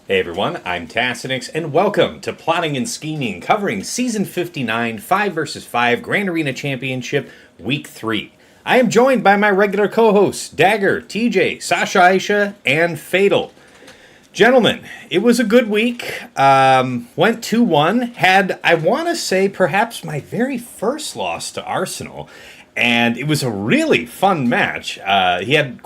Hey everyone, I'm Tassinix, and welcome to Plotting and Scheming, covering Season 59, 5 vs 5 Grand Arena Championship, Week 3. I am joined by my regular co-hosts, Dagger, TJ, Sasha Aisha, and Fatal. Gentlemen, it was a good week. Went 2-1. Had, I want to say, perhaps my very first loss to Arsenal. And it was a really fun match. He had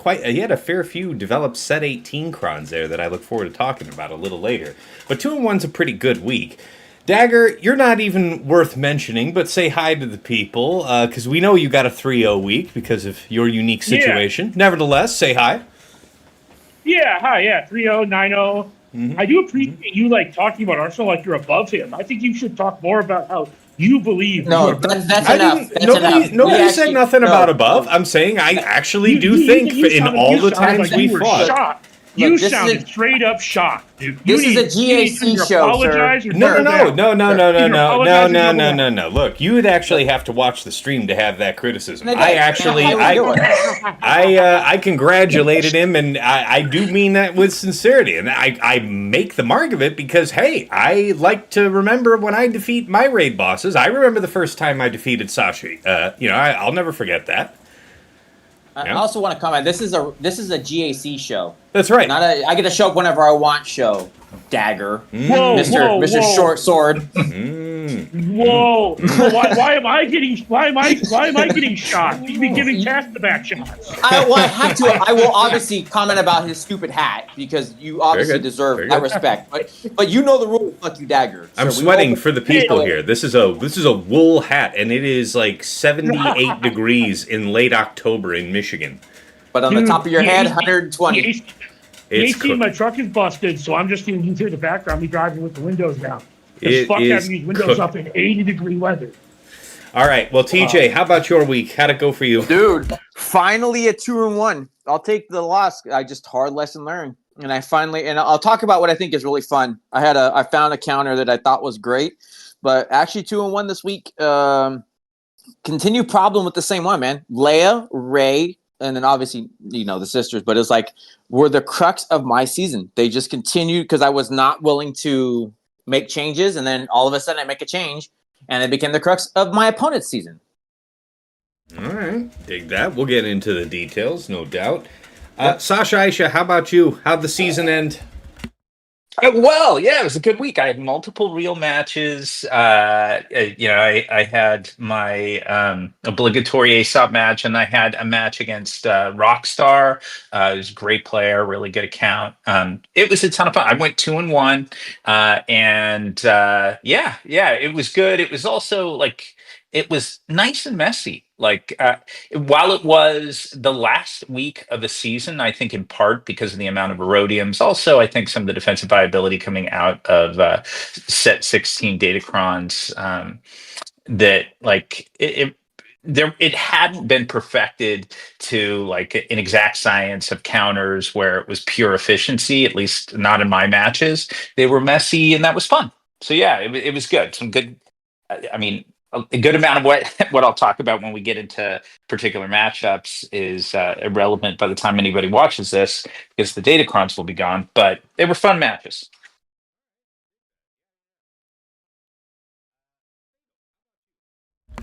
a fair few developed set 18 crons there that I look forward to talking about a little later. But 2-1's a pretty good week. Dagger, you're not even worth mentioning, but say hi to the people, because we know you got a 3-0 week because of your unique situation. Yeah. Nevertheless, say hi. Yeah, hi, yeah, 3-0, 9-0. Mm-hmm. I do appreciate you, talking about Arsenal like you're above him. I think you should talk more about how you believe. No, that's enough. Nobody said nothing about above. I'm saying I actually do think in all the times we fought. Shocked. You sounded straight up shocked, dude. This is a GAC show, sir. No. Look, you would actually have to watch the stream to have that criticism. I congratulated him, and I do mean that with sincerity. And I make the mark of it because, hey, I like to remember when I defeat my raid bosses. I remember the first time I defeated Sashi. I'll never forget that. I also want to comment. This is a GAC show. That's right. Not I get to show up whenever I want show. Dagger. Whoa, Mr. Short Sword. Whoa! Why am I getting shot? You be giving Cass the back shots. I have to. I will obviously comment about his stupid hat because you obviously deserve that respect. But you know the rule. Fuck you, Dagger. I'm sweating for the people here. This is a wool hat, and it is like 78 degrees in late October in Michigan. But on the top of your head, 120. My truck is busted, so I'm just going to hear the background. Me driving with the windows down. It's fuck having these windows up in 80-degree weather. All right. Well, TJ, how about your week? How'd it go for you? Dude, finally a 2-1. I'll take the loss. I just hard lesson learned. And I'll talk about what I think is really fun. I found a counter that I thought was great, but actually 2-1 this week. Continue problem with the same one, man. Leia, Ray, and then obviously, the sisters, but it's were the crux of my season. They just continued because I was not willing to make changes, and then all of a sudden I make a change, and it became the crux of my opponent's season. All right, dig that. We'll get into the details, no doubt. Sasha, Aisha, how about you? How'd the season end? Well, yeah, it was a good week. I had multiple real matches. I had my obligatory Aesop match, and I had a match against Rockstar. He was a great player, really good account. It was a ton of fun. I went 2-1, it was good. It was also it was nice and messy. While it was the last week of the season, I think in part because of the amount of erodiums, also I think some of the defensive viability coming out of set 16 datacrons, it hadn't been perfected to an exact science of counters where it was pure efficiency, at least not in my matches. They were messy, and that was fun. So yeah, it was good. Some good, a good amount of what I'll talk about when we get into particular matchups is irrelevant by the time anybody watches this because the datacrons will be gone, but they were fun matches.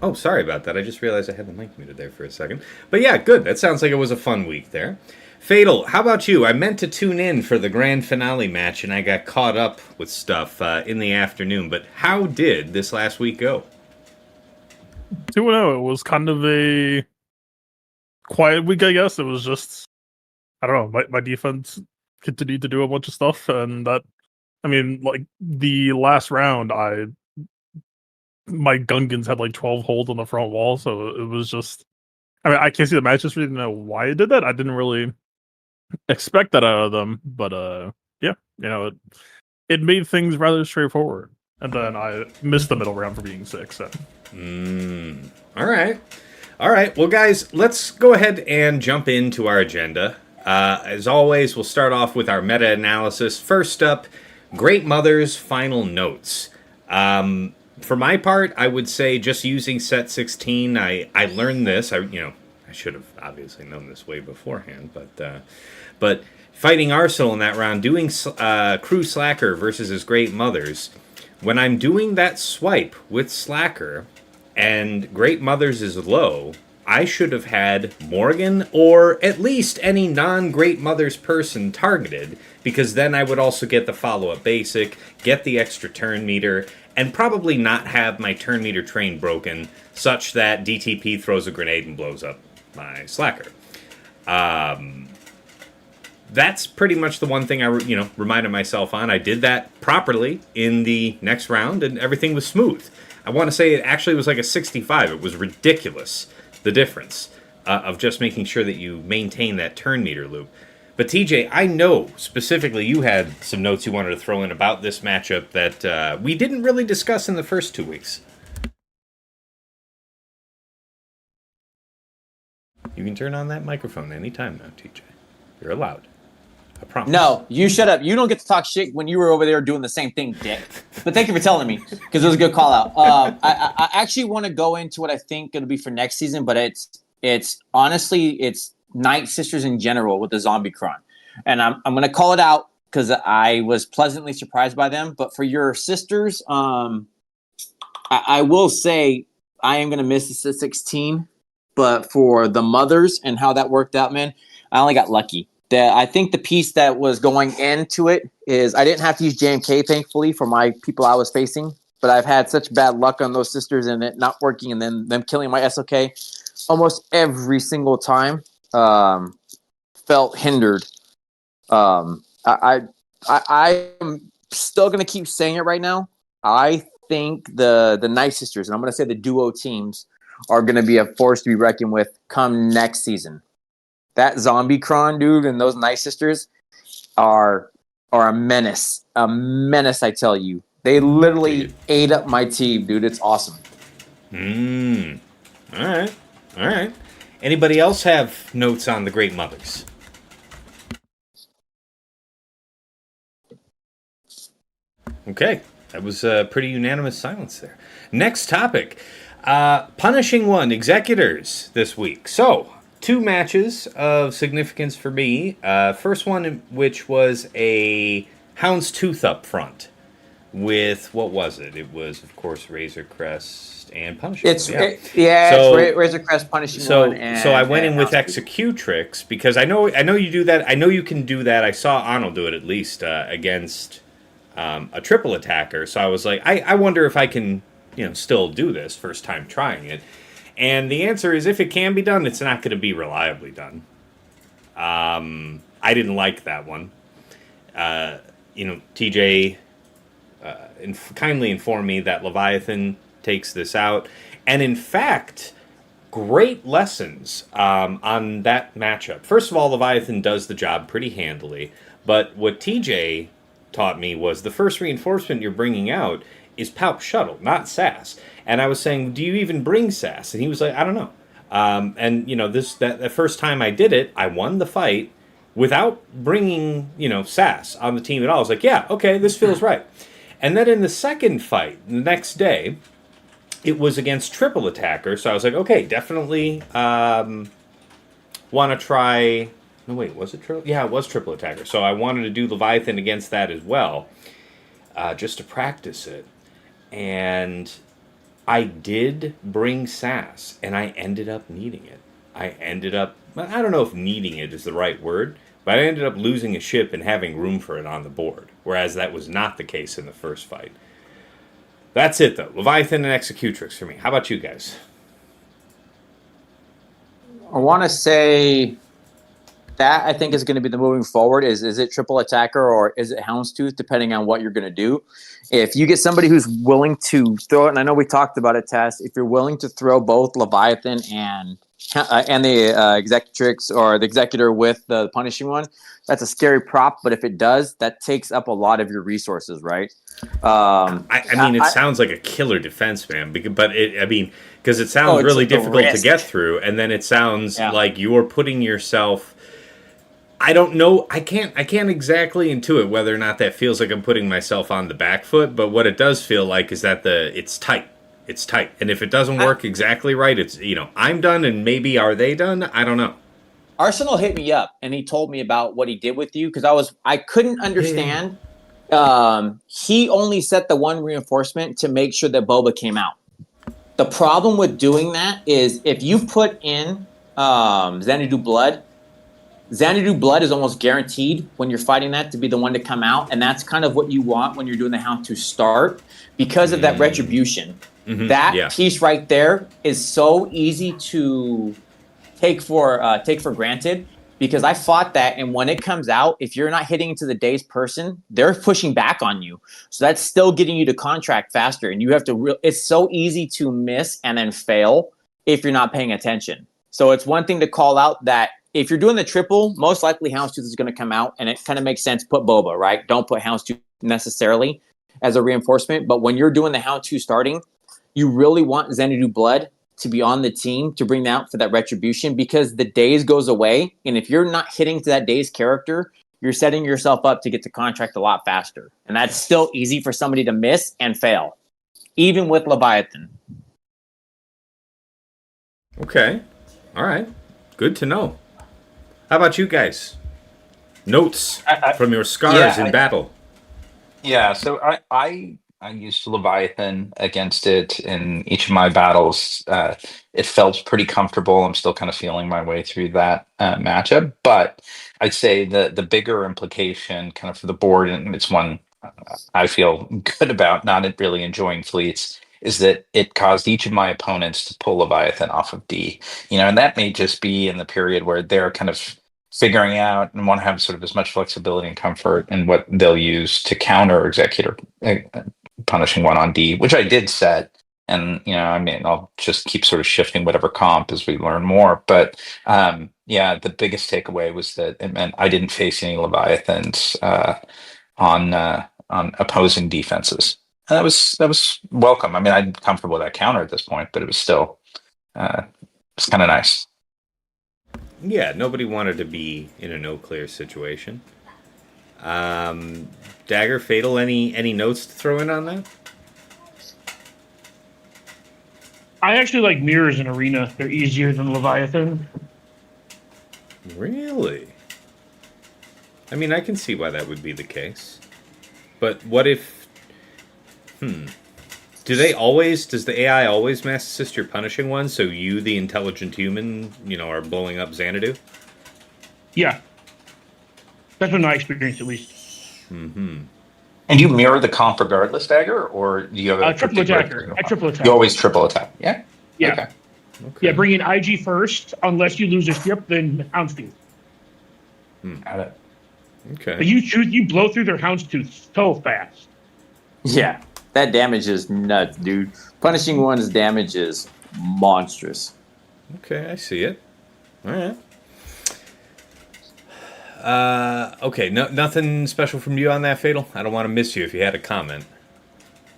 Oh, sorry about that. I just realized I had the mic muted there for a second. But yeah, good. That sounds like it was a fun week there. Fatal, how about you? I meant to tune in for the grand finale match, and I got caught up with stuff in the afternoon. But how did this last week go? 2-0. It was kind of a quiet week, I guess. It was just, I don't know, my defense continued to do a bunch of stuff, and that, the last round, my Gungans had 12 holes on the front wall, so it was just, I can't see the match, just really know why I did that. I didn't really expect that out of them, but it made things rather straightforward. And then I missed the middle round for being sick, so. All right. Well, guys, let's go ahead and jump into our agenda. As always, we'll start off with our meta-analysis. First up, Great Mother's final notes. For my part, I would say just using set 16, I learned this. I I should have obviously known this way beforehand, but fighting Arsenal in that round, doing Crew Slacker versus his Great Mothers. When I'm doing that swipe with Slacker and Great Mothers is low, I should have had Morgan or at least any non-Great Mothers person targeted, because then I would also get the follow-up basic, get the extra turn meter, and probably not have my turn meter train broken such that DTP throws a grenade and blows up my Slacker. That's pretty much the one thing I reminded myself on. I did that properly in the next round, and everything was smooth. I want to say it actually was like a 65. It was ridiculous, the difference of just making sure that you maintain that turn meter loop. But TJ, I know specifically you had some notes you wanted to throw in about this matchup that we didn't really discuss in the first 2 weeks. You can turn on that microphone anytime now, TJ. You're allowed. I promise. No, you shut up. You don't get to talk shit when you were over there doing the same thing, dick. But thank you for telling me, because it was a good call out. I actually want to go into what I think it'll be for next season, but it's honestly, it's Night Sisters in general with the Zombie Cron. And I'm going to call it out because I was pleasantly surprised by them. But for your sisters, I will say I am going to miss the 16. But for the mothers and how that worked out, man, I only got lucky. I think the piece that was going into it is I didn't have to use JMK, thankfully, for my people I was facing. But I've had such bad luck on those sisters and it not working and then them killing my SOK almost every single time. Felt hindered. I am still going to keep saying it right now. I think the Night Sisters, and I'm going to say the duo teams, are going to be a force to be reckoned with come next season. That Zombie Cron, dude, and those Night Sisters are a menace. A menace, I tell you. They literally ate up my team, dude. It's awesome. All right. Anybody else have notes on the Great Mothers? Okay, that was a pretty unanimous silence there. Next topic. Punishing one, Executors this week. So, 2 matches of significance for me. First one, which was a Houndstooth up front with, what was it? It was, of course, Razor Crest and Punishing One. It's Razor Crest, Punishing One. So I went in with Executrix because I know you do that. I know you can do that. I saw Arnold do it at least against a triple attacker. So I was like, I wonder if I can still do this first time trying it. And the answer is, if it can be done, it's not going to be reliably done. I didn't like that one. TJ kindly informed me that Leviathan takes this out. And in fact, great lessons on that matchup. First of all, Leviathan does the job pretty handily. But what TJ taught me was the first reinforcement you're bringing out is Palp Shuttle, not SAS. And I was saying, do you even bring SAS? And he was like, I don't know. The first time I did it, I won the fight without bringing, SAS on the team at all. I was like, yeah, okay, this feels right. And then in the second fight, the next day, it was against triple attacker. So I was like, okay, definitely want to try. No, wait, was it triple? Yeah, it was triple attacker. So I wanted to do Leviathan against that as well, just to practice it. And I did bring SAS, and I ended up needing it. I don't know if needing it is the right word, but I ended up losing a ship and having room for it on the board, whereas that was not the case in the first fight. That's it, though. Leviathan and Executrix for me. How about you guys? I want to say that I think is going to be the moving forward. Is it triple attacker or is it Houndstooth, depending on what you're going to do. If you get somebody who's willing to throw it, and I know we talked about it, Tess, if you're willing to throw both Leviathan and the Executrix or the Executor with the Punishing One, that's a scary prop. But if it does, that takes up a lot of your resources, right? It sounds like a killer defense, man. Because it sounds really difficult to get through, and then it sounds like you're putting yourself. I don't know. I can't exactly intuit whether or not that feels like I'm putting myself on the back foot. But what it does feel like is that it's tight. It's tight. And if it doesn't work exactly right, it's, I'm done and maybe are they done? I don't know. Arsenal hit me up and he told me about what he did with you because I couldn't understand. He only set the one reinforcement to make sure that Boba came out. The problem with doing that is if you put in Xanadu Blood is almost guaranteed when you're fighting that to be the one to come out, and that's kind of what you want when you're doing the Hound to start because of that retribution. Mm-hmm. That piece right there is so easy to take for granted because I fought that, and when it comes out, if you're not hitting into the dazed person, they're pushing back on you. So that's still getting you to contract faster, and you have to. It's so easy to miss and then fail if you're not paying attention. So it's one thing to call out that if you're doing the triple, most likely Houndstooth is going to come out, and it kind of makes sense. Put Boba, right? Don't put Houndstooth necessarily as a reinforcement, but when you're doing the Houndstooth starting, you really want Xanadu Blood to be on the team to bring out for that retribution because the daze goes away. And if you're not hitting to that daze character, you're setting yourself up to get the contract a lot faster. And that's still easy for somebody to miss and fail, even with Leviathan. Okay. All right. Good to know. How about you guys? Notes from your scars in battle. Yeah, so I used Leviathan against it in each of my battles. It felt pretty comfortable. I'm still kind of feeling my way through that matchup, but I'd say the bigger implication, kind of for the board, and it's one I feel good about, not really enjoying fleets, is that it caused each of my opponents to pull Leviathan off of D. And that may just be in the period where they're kind of figuring out and want to have sort of as much flexibility and comfort in what they'll use to counter Executor punishing one on D, which I did set. And, I'll just keep sort of shifting whatever comp as we learn more. But the biggest takeaway was that it meant I didn't face any Leviathans on opposing defenses. And that was welcome. I'm comfortable with that counter at this point, but it was still it's kind of nice. Yeah, nobody wanted to be in a no-clear situation. Dagger, Fatal, any notes to throw in on that? I actually like mirrors in Arena. They're easier than Leviathan. Really? I can see why that would be the case. But what if... does the AI always mass assist your punishing one, so you, the intelligent human, are blowing up Xanadu? Yeah. That's been my experience, at least. Mm-hmm. And you mirror the comp regardless, Dagger, or do you have a triple attacker? I triple attack. You always triple attack, yeah? Yeah. Okay. Yeah, bring in IG first. Unless you lose a ship, then Houndstooth. Got it. Okay. But you blow through their Houndstooth so fast. Yeah, that damage is nuts, dude. Punishing one's damage is monstrous. Okay, I see it. All right. Okay, nothing special from you on that, Fatal? I don't want to miss you if you had a comment.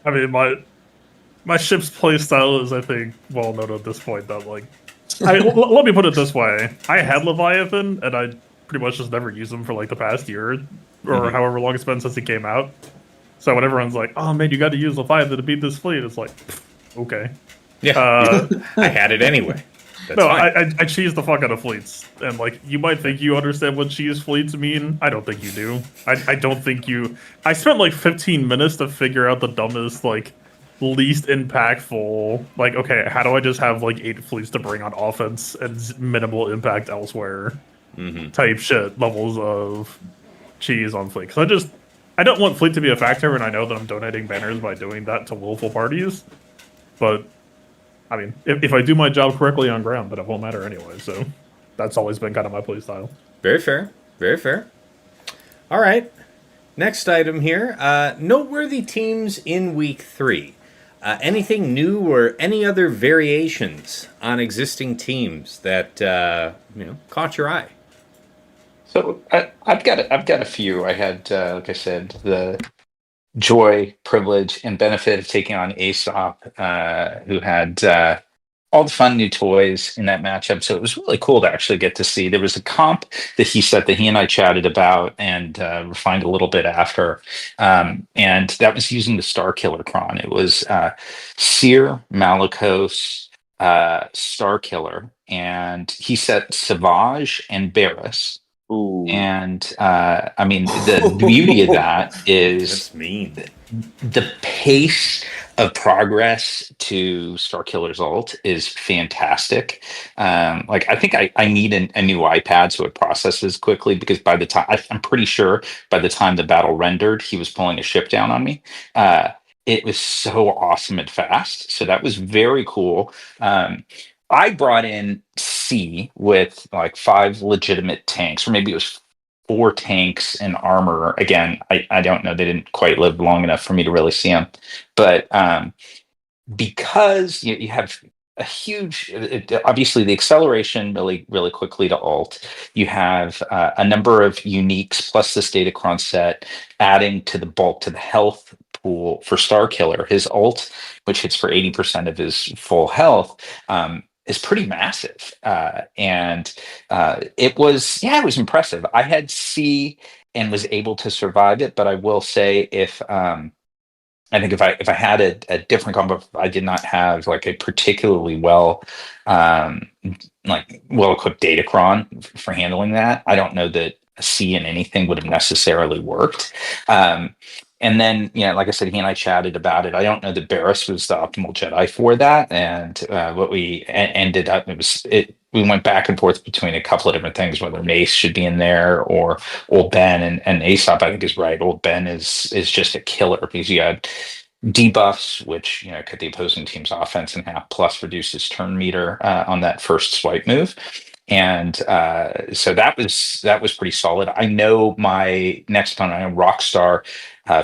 My ship's playstyle is, I think, well known at this point. That let me put it this way: I had Leviathan, and I pretty much just never used them for the past year or however long it's been since it came out. So when everyone's like, "Oh man, you got to use Leviathan to beat this fleet," it's like, okay. Yeah, I had it anyway. That's no, fine. I cheese the fuck out of fleets, and you might think you understand what cheese fleets mean. I don't think you do. I don't think you. I spent 15 minutes to figure out the dumbest, least impactful. Okay, how do I just have 8 fleets to bring on offense and minimal impact elsewhere? Type shit levels of cheese on fleet. Because I don't want fleet to be a factor, and I know that I'm donating banners by doing that to willful parties, but. If I do my job correctly on ground, then it won't matter anyway. So that's always been kind of my play style. Very fair. Very fair. All right. Next item here. Noteworthy teams in week 3. Anything new or any other variations on existing teams that caught your eye? So I've got a few. I had, like I said, the joy, privilege, and benefit of taking on Aesop, who had all the fun new toys in that matchup. So it was really cool to actually get to see. There was a comp that he said that he and I chatted about and refined a little bit after. And that was using the Star Killer Cron. It was Seer, Malicos, Star Killer, and he set Savage and Barris. Ooh. And I mean, the beauty of that is That's mean. the pace of progress to Star Killer's ult is fantastic. Like I think I need a new iPad so it processes quickly, because by the time I'm pretty sure by the time the battle rendered, he was pulling a ship down on me. It was so awesome and fast. So that was very cool. I brought in C with like 5 legitimate tanks, or maybe it was 4 tanks and armor. Again, I don't know. They didn't quite live long enough for me to really see them. But because you have a huge, obviously the acceleration really quickly to ult. You have a number of uniques plus this Datacron set adding to the bulk to the health pool for Star Killer. His ult, which hits for 80% of his full health, is pretty massive. And it was impressive. I had C and was able to survive it, but I will say I think if I had a different combo, if I did not have like a particularly well equipped Datacron for handling that, I don't know that a C in anything would have necessarily worked. And then, like I said, he and I chatted about it. I don't know that Barris was the optimal Jedi for that. And what we ended up, we went back and forth between a couple of different things, whether Mace should be in there or Old Ben. And Aesop, I think, is right. Old Ben is just a killer, because you had debuffs, which cut the opposing team's offense in half, plus reduces turn meter on that first swipe move. And so that was pretty solid. I know my next opponent, I know Rockstar,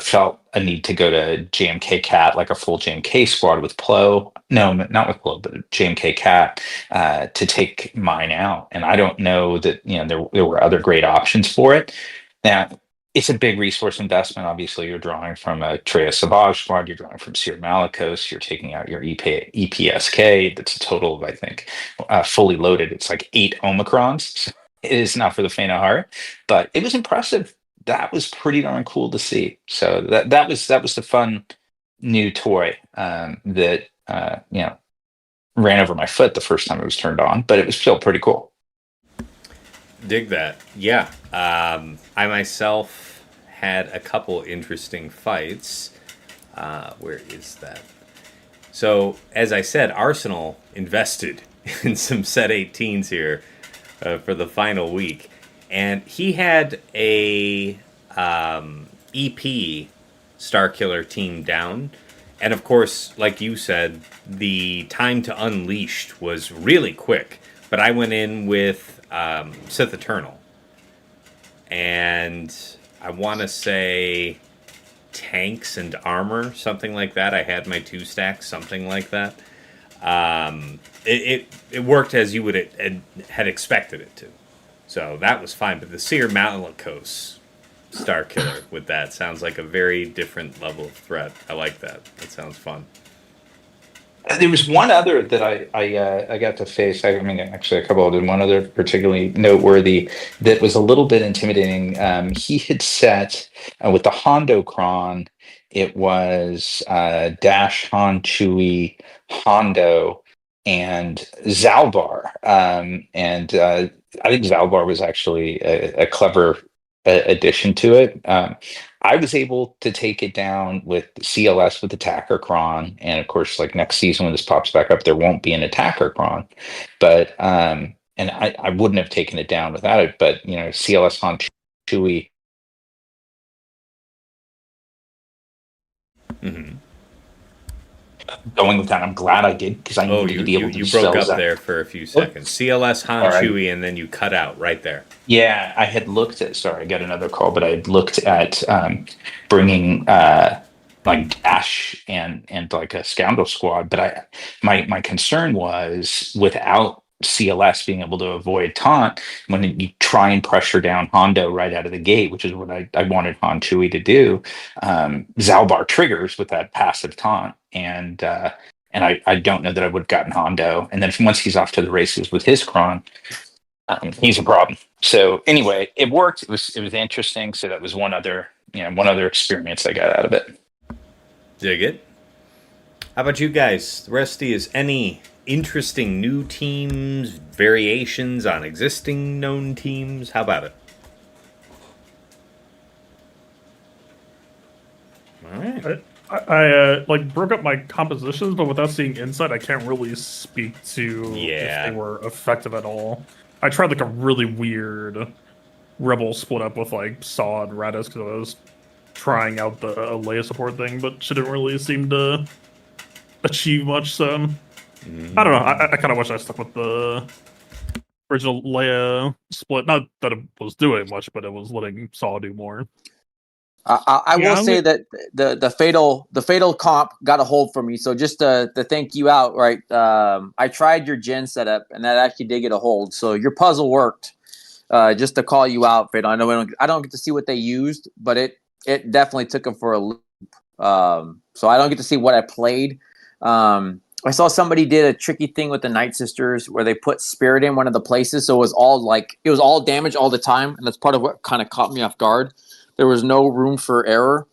felt a need to go to JMK Cat, like a full JMK squad with Plo. No, not with Plo, but JMK Cat to take mine out. And I don't know that there were other great options for it. Now, it's a big resource investment. Obviously, you're drawing from a Treya Savage squad, you're drawing from Seer Malicos, you're taking out your EPSK. That's a total of, I think, fully loaded. It's like 8 Omicrons. So it is not for the faint of heart, but it was impressive. That was pretty darn cool to see. So that was the fun new toy that ran over my foot the first time it was turned on, but it was still pretty cool. Dig that. Yeah. I myself had a couple interesting fights. Where is that? So, as I said, Arsenal invested in some set 18s here for the final week. And he had a EP Star Killer team down. And of course, like you said, the time to Unleashed was really quick. But I went in with Sith Eternal. And I want to say tanks and armor, something like that. I had my 2 stacks, something like that. It worked as you would had expected it to. So that was fine. But the Seer Malicos Star Killer with that sounds like a very different level of threat. I like that. That sounds fun. There was one other that I got to face. I mean, actually, a couple of them. One other particularly noteworthy that was a little bit intimidating. He had set with the Hondo Cron. It was Dash, Han, Chewie, Hondo, and Zalbar. And I think Zalbar was actually a clever addition to it. I was able to take it down with CLS with Attacker Cron, and of course, like next season when this pops back up, there won't be an Attacker Cron. But and I wouldn't have taken it down without it. But CLS on Chewie. Mm-hmm. Going with that, I'm glad I did, because I needed to be able to. You broke up there for a few seconds. CLS Han right. Chewie, and then you cut out right there. Yeah, I had looked at. Sorry, I got another call, but I had looked at bringing like Dash and like a Scoundrel squad. But my concern was without CLS being able to avoid taunt when you try and pressure down Hondo right out of the gate, which is what I wanted Han Chewie to do. Zalbar triggers with that passive taunt, and and I don't know that I would have gotten Hondo. And then once he's off to the races with his Kron, he's a problem. So anyway, it worked. It was interesting. So that was one other experience I got out of it. Dig it. How about you guys? The rest of you, is any interesting new teams, variations on existing known teams? How about it? All right. I like broke up my compositions, but without seeing inside, I can't really speak to if they were effective at all. I tried like a really weird rebel split up with like Saw and Radis because I was trying out the Leia support thing, but she didn't really seem to achieve much. So I don't know. I kind of wish I stuck with the original Leia split. Not that it was doing much, but it was letting Saw do more. I will say that the fatal comp got a hold for me. So just to thank you out, right? I tried your gen setup, and that actually did get a hold. So your puzzle worked. Just to call you out, Fatal. I know I don't get to see what they used, but it definitely took them for a loop. So I don't get to see what I played. I saw somebody did a tricky thing with the Night Sisters where they put Spirit in one of the places, so it was all damage all the time, and that's part of what kind of caught me off guard. There was no room for error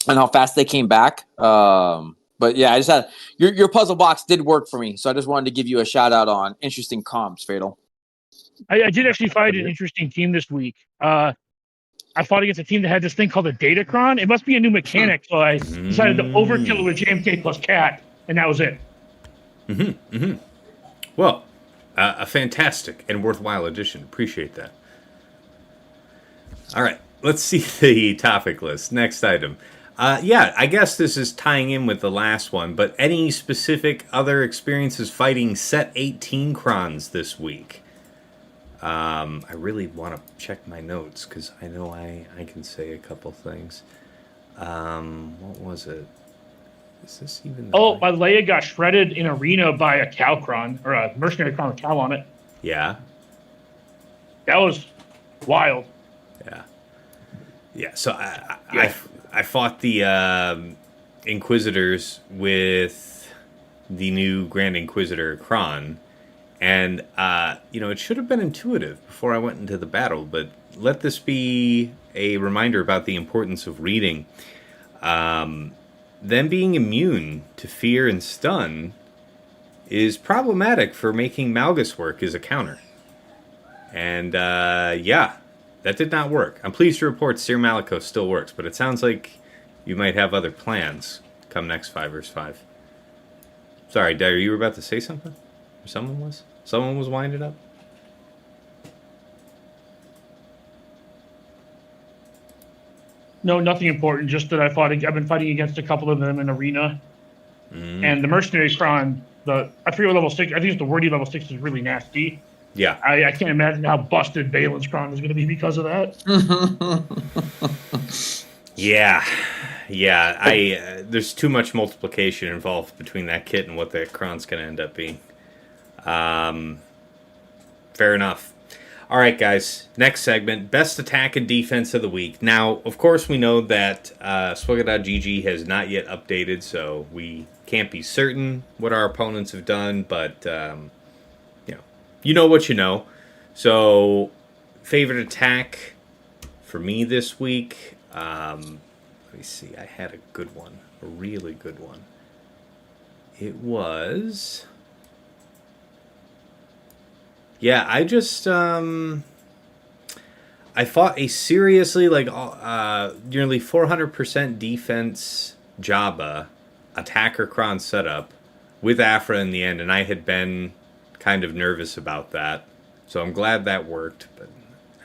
and how fast they came back. But yeah, I just had your puzzle box did work for me. So I just wanted to give you a shout out on interesting comps, Fatal. I did actually find an interesting team this week. I fought against a team that had this thing called a Datacron. It must be a new mechanic, so I decided to overkill it with JMK plus Cat, and that was it. Well, a fantastic and worthwhile addition. Appreciate that. All right. Let's see the topic list. Next item. I guess this is tying in with the last one, but any specific other experiences fighting set 18 crons this week? I really want to check my notes because I know I can say a couple things. What was it? Is this even... my Leia got shredded in arena by a cow cron, or a mercenary cron with cow on it. Yeah. That was wild. Yeah, so I fought the Inquisitors with the new Grand Inquisitor Kron, and it should have been intuitive before I went into the battle, but let this be a reminder about the importance of reading. Them being immune to fear and stun is problematic for making Malgus work as a counter. And that did not work. I'm pleased to report Seer Malicos still works, but it sounds like you might have other plans come next 5 vs. 5. Sorry, Dagger, you were about to say something? Or someone was? Someone was winding up? No, nothing important. Just that I've been fighting against a couple of them in arena. And the mercenary cron, I forget what level 6, I think it's the wordy level 6 is really nasty. Yeah. I can't imagine how busted Baylan's cron is going to be because of that. Yeah. There's too much multiplication involved between that kit and what that cron's going to end up being. Fair enough. All right, guys. Next segment, best attack and defense of the week. Now, of course, we know that Swugga.gg has not yet updated, so we can't be certain what our opponents have done, but you know what you know. So, favorite attack for me this week. Let me see. I had a good one, a really good one. It was... Yeah, I just I fought a seriously nearly 400% defense Jabba attacker cron setup with Afra in the end, and I had been kind of nervous about that, so I'm glad that worked. But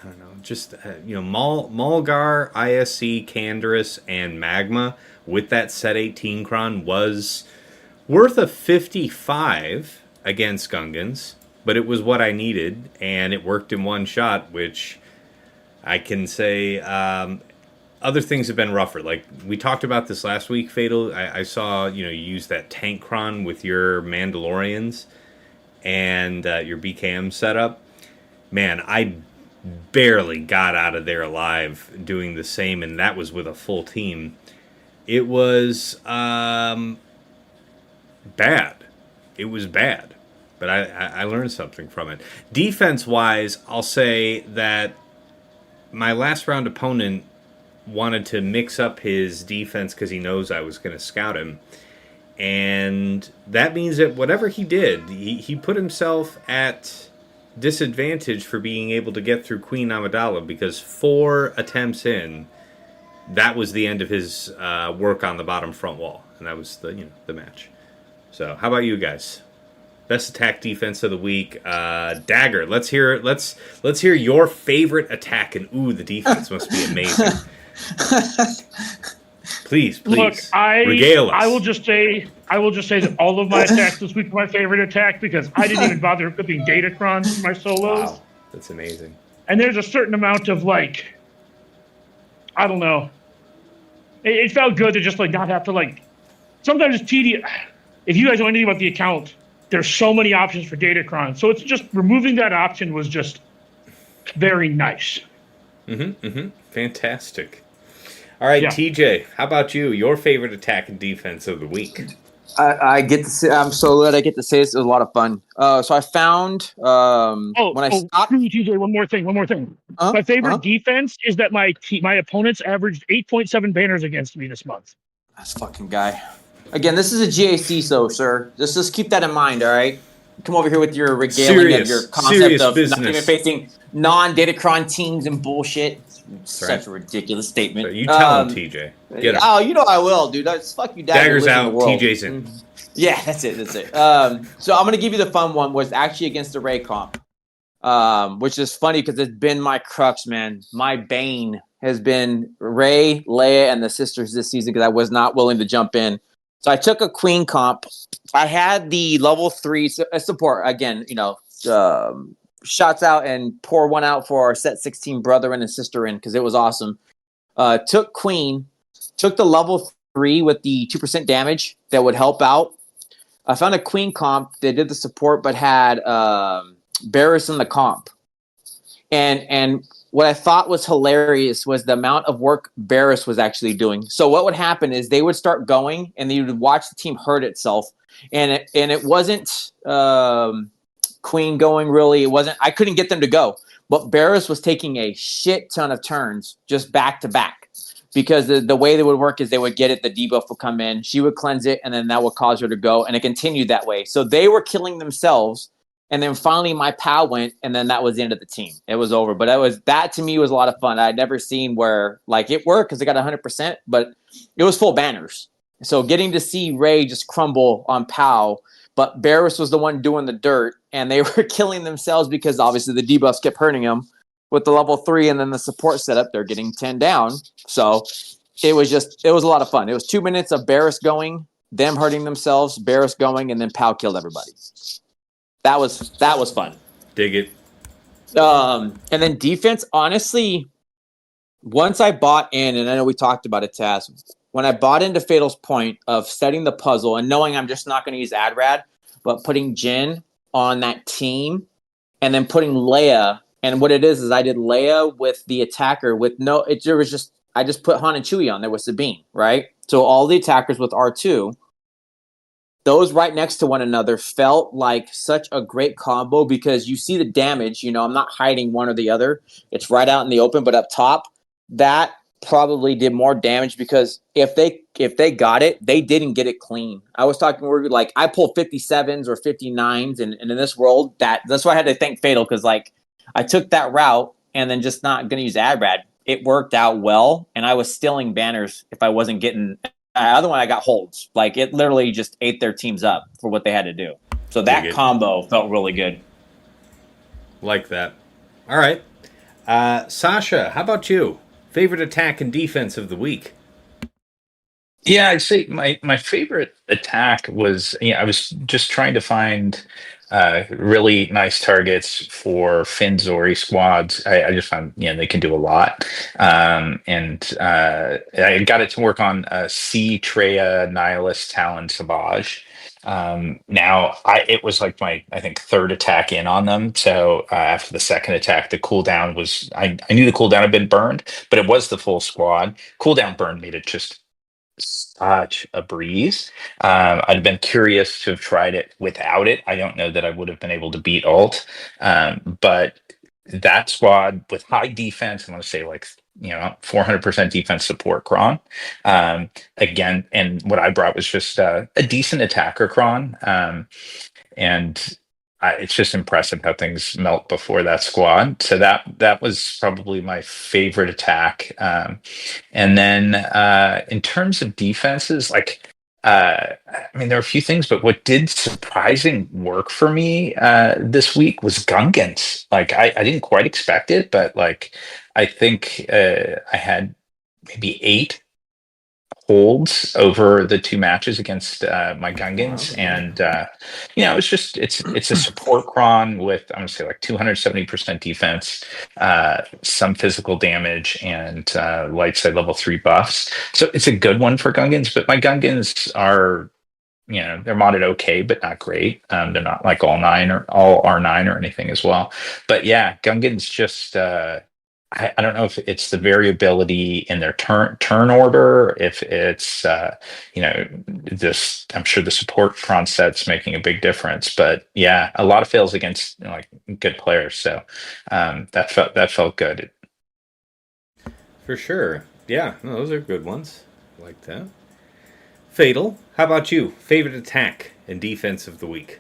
I don't know, just Mulgar, ISC, Canderous, and Magma with that set 18 cron was worth a 55 against Gungans. But it was what I needed, and it worked in one shot, which I can say other things have been rougher. Like, we talked about this last week, Fatal. I saw, you use that tank cron with your Mandalorians and your BKM setup. Man, I barely got out of there alive doing the same, and that was with a full team. It was... bad. It was bad. But I learned something from it. Defense-wise, I'll say that my last round opponent wanted to mix up his defense because he knows I was going to scout him. And that means that whatever he did, he put himself at disadvantage for being able to get through Queen Amidala, because 4 attempts in, that was the end of his work on the bottom front wall, and that was the match. So how about you guys? Best attack defense of the week, Dagger. Let's hear your favorite attack, and the defense must be amazing. Please, Look, regale us. I will just say that all of my attacks this week were my favorite attack, because I didn't even bother equipping Datacron for my solos. Wow, that's amazing. And there's a certain amount of I don't know. It felt good to just not have to Sometimes it's tedious. If you guys know anything about the account, there's so many options for Datacron, so it's just removing that option was just very nice. Fantastic. All right, yeah. TJ, how about you? Your favorite attack and defense of the week? I get to say, I'm so glad I get to say this. It was a lot of fun. So I found when I stopped. TJ, one more thing. My favorite defense is that my opponents averaged 8.7 banners against me this month. That's fucking guy. Again, this is a GAC, sir. Just keep that in mind, all right? Come over here with your regaling of your concept of not even facing non-Datacron teams and bullshit. Such a ridiculous statement. So you tell him, TJ. Get him. Oh, you know I will, dude. Fuck you, Dagger's out. TJ's in. Yeah, that's it. So I'm gonna give you the fun one. Was actually against the Ray comp, which is funny because it's been my crux, man. My bane has been Ray, Leia, and the sisters this season because I was not willing to jump in. So I took a Queen comp. I had the level 3 support again. Shots out and pour one out for our set 16 brother and sister in because it was awesome. Took Queen, took the level 3 with the 2% damage that would help out. I found a Queen comp that did the support but had Barris in the comp. And what I thought was hilarious was the amount of work Barris was actually doing. So what would happen is they would start going and you would watch the team hurt itself. And it wasn't Queen going really. It wasn't. I couldn't get them to go. But Barris was taking a shit ton of turns just back to back because the way they would work is they would get it. The debuff would come in. She would cleanse it, and then that would cause her to go. And it continued that way. So they were killing themselves. And then finally my POW went, and then that was the end of the team. It was over. But that to me was a lot of fun. I'd never seen where it worked because they got 100%, but it was full banners. So getting to see Ray just crumble on POW, but Barris was the one doing the dirt, and they were killing themselves because obviously the debuffs kept hurting them with the level 3, and then the support setup, they're getting 10 down. So it was a lot of fun. It was 2 minutes of Barris going, them hurting themselves, Barris going, and then POW killed everybody. That was fun. Dig it. And then defense, honestly, once I bought in, and I know we talked about it, Taz, when I bought into Fatal's point of setting the puzzle and knowing I'm just not going to use Adrad, but putting Jin on that team and then putting Leia. And what it is I did Leia with the attacker with I just put Han and Chewie on there with Sabine, right? So all the attackers with R2, those right next to one another felt like such a great combo because you see the damage. I'm not hiding one or the other. It's right out in the open, but up top, that probably did more damage because if they got it, they didn't get it clean. I was talking where I pulled 57s or 59s, and in this world, that's why I had to thank Fatal because I took that route and then just not going to use Adrad. It worked out well, and I was stealing banners if I wasn't getting. Other one, I got holds. It literally just ate their teams up for what they had to do. So that combo felt really good. Like that. All right. Sasha, how about you? Favorite attack and defense of the week? Yeah, I'd say my favorite attack was, I was just trying to find really nice targets for Finn Zori squads. I just found, they can do a lot. And I got it to work on C, Treya, Nihilus, Talon, Savage. Now it was my, I think, third attack in on them. So after the second attack, the cooldown was, I knew the cooldown had been burned, but it was the full squad. Cooldown burn made it just such a breeze. I'd have been curious to have tried it without it. I don't know that I would have been able to beat alt, but that squad with high defense, I want to say like 400% defense support Kron. Again, and what I brought was just a decent attacker Kron, and it's just impressive how things melt before that squad. So that was probably my favorite attack. And then in terms of defenses, I mean, there are a few things, but what did surprising work for me this week was Gungans. Like, I didn't quite expect it, but like, I think I had maybe 8 holds over the 2 matches against my Gungans, and it's a support cron with, I'm gonna say, like 270% defense, some physical damage, and light side level 3 buffs. So it's a good one for Gungans, but my Gungans are, they're modded okay, but not great. They're not like all R9 or anything as well. But yeah, Gungans just I don't know if it's the variability in their turn order, if it's this. I'm sure the support cron set's making a big difference, but yeah, a lot of fails against like good players. So that felt good. For sure. Yeah, no, those are good ones. I like that. Fatal, how about you? Favorite attack and defense of the week?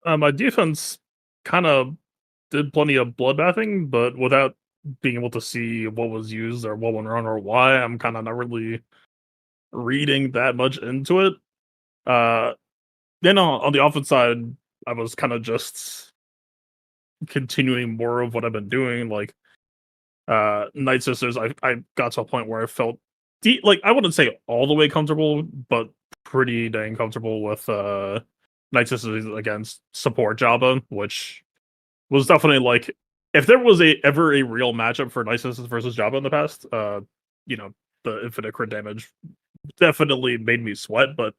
My defense kind of did plenty of bloodbathing, but without being able to see what was used or what went wrong or why, I'm kind of not really reading that much into it. Then on the offense side, I was kind of just continuing more of what I've been doing. Like Night Sisters, I got to a point where I felt like I wouldn't say all the way comfortable, but pretty dang comfortable with Night Sisters against support Jabba, which was definitely like, if there was ever a real matchup for Night Sisters versus Jabba in the past, the infinite crit damage definitely made me sweat, but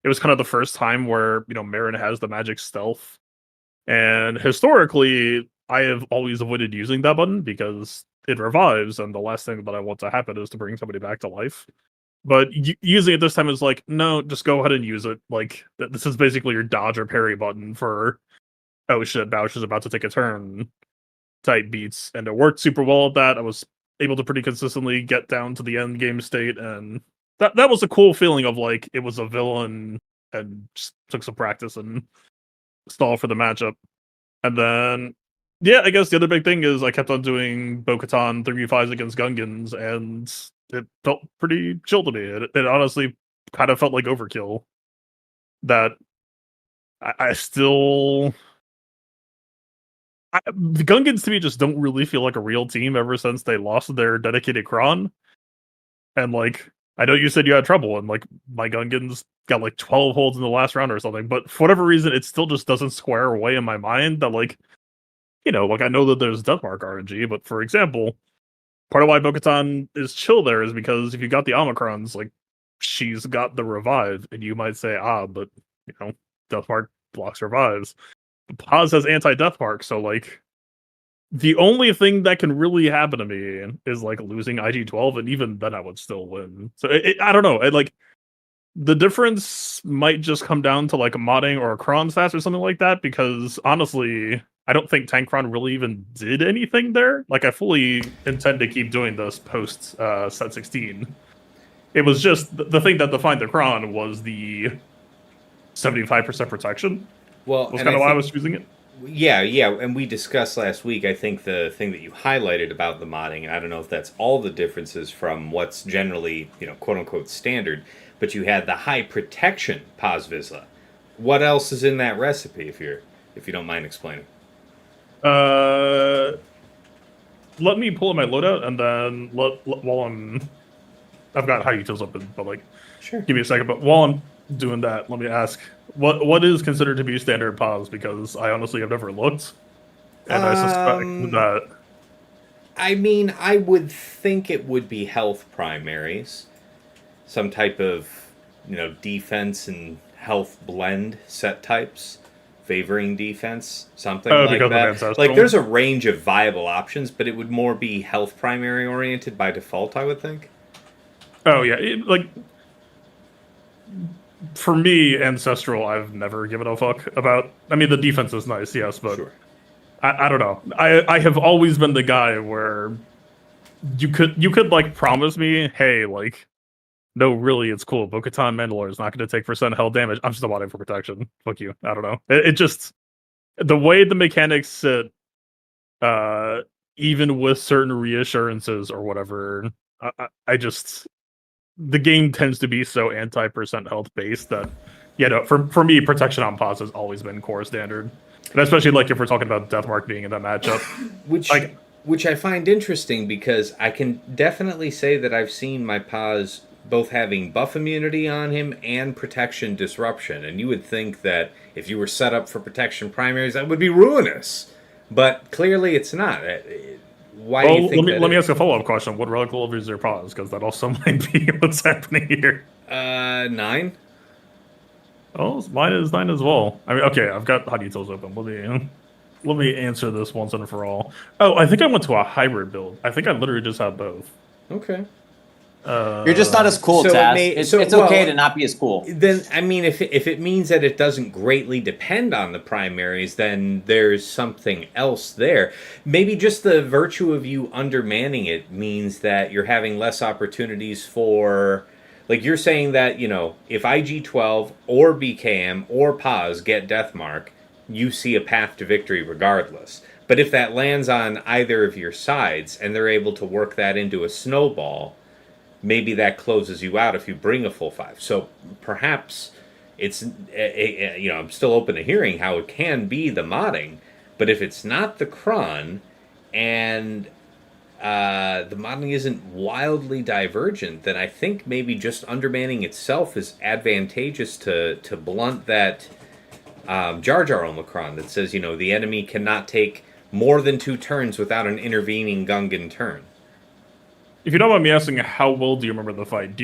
it was kind of the first time where, Marin has the magic stealth. And historically, I have always avoided using that button because it revives, and the last thing that I want to happen is to bring somebody back to life. But using it this time is like, no, just go ahead and use it. Like, this is basically your dodge or parry button for, oh shit, Bausch is about to take a turn type beats. And it worked super well at that. I was able to pretty consistently get down to the end game state, and that was a cool feeling of like, it was a villain and just took some practice and stall for the matchup. And then, yeah, I guess the other big thing is I kept on doing Bo-Katan 3v5s against Gungans, and it felt pretty chill to me. It honestly kind of felt like overkill. That I still... the Gungans to me just don't really feel like a real team ever since they lost their dedicated Kron. And like, I know you said you had trouble, and like my Gungans got like 12 holds in the last round or something, but for whatever reason, it still just doesn't square away in my mind that like, like I know that there's Deathmark RNG, but for example, part of why Bo-Katan is chill there is because if you got the Omicrons, like, she's got the revive, and you might say, but Deathmark blocks revives. Paz has anti-Deathmark, so like, the only thing that can really happen to me is like losing IG-12, and even then I would still win. So I don't know. Like, the difference might just come down to like a modding or a cron stats or something like that, because honestly, I don't think Tankron really even did anything there. Like, I fully intend to keep doing this post set 16. It was just the thing that defined the cron was the 75% protection. Well, was kind of why I was choosing it. Yeah, and we discussed last week, I think the thing that you highlighted about the modding, and I don't know if that's all the differences from what's generally, quote-unquote standard, but you had the high protection Paz Vizsla. What else is in that recipe, if you don't mind explaining? Let me pull up my loadout, and then while I've got high utils open, but like, sure, give me a second. But while I'm doing that, let me ask, what is considered to be standard pause? Because I honestly have never looked, and I suspect that. I mean, I would think it would be health primaries, some type of defense and health blend set types, favoring defense, something like that. Like, there's a range of viable options, but it would more be health primary oriented by default, I would think. Oh yeah, for me, Ancestral, I've never given a fuck about. I mean, the defense is nice, yes, but Sure. I don't know. I have always been the guy where you could like promise me, hey, like, no, really, it's cool. Bo-Katan Mandalore is not going to take percent hell damage. I'm still wanting for protection. Fuck you. I don't know. It just the way the mechanics sit, uh, even with certain reassurances or whatever, I just the game tends to be so anti percent health based that no, for me, protection on pause has always been core standard. And especially like if we're talking about Deathmark being in that matchup. Which Like which I find interesting because I can definitely say that I've seen my pause both having buff immunity on him and protection disruption. And you would think that if you were set up for protection primaries, that would be ruinous. But clearly it's not. Why do you think let me ask a follow-up question. What relic level is your pause? Because that also might be what's happening here. 9? Oh, mine is 9 as well. I mean, okay, I've got hot details open. Let me answer this once and for all. Oh, I think I went to a hybrid build. I think I literally just have both. Okay. You're just not as cool, so Taz. It's okay to not be as cool. Then, I mean, if it means that it doesn't greatly depend on the primaries, then there's something else there. Maybe just the virtue of you undermanning it means that you're having less opportunities for... Like, you're saying that, if IG-12 or BKM or Paz get Deathmark, you see a path to victory regardless. But if that lands on either of your sides and they're able to work that into a snowball... maybe that closes you out if you bring a full 5. So perhaps it's, I'm still open to hearing how it can be the modding, but if it's not the cron and the modding isn't wildly divergent, then I think maybe just undermanning itself is advantageous to blunt that Jar Jar Omicron that says, the enemy cannot take more than 2 turns without an intervening Gungan turn. If you don't mind me asking, how well do you remember the fight?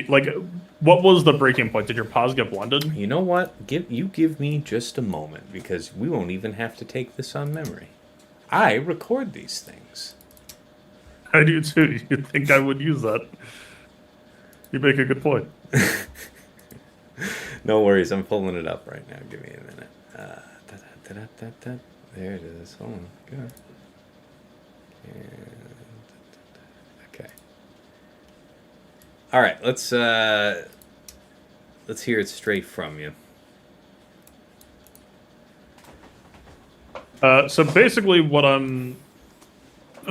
What was the breaking point? Did your pause get blended? You know what? Give me just a moment, because we won't even have to take this on memory. I record these things. I do too. You'd think I would use that. You make a good point. No worries, I'm pulling it up right now. Give me a minute. There it is. Hold on. Go. Okay. All right, let's hear it straight from you. So basically, what I'm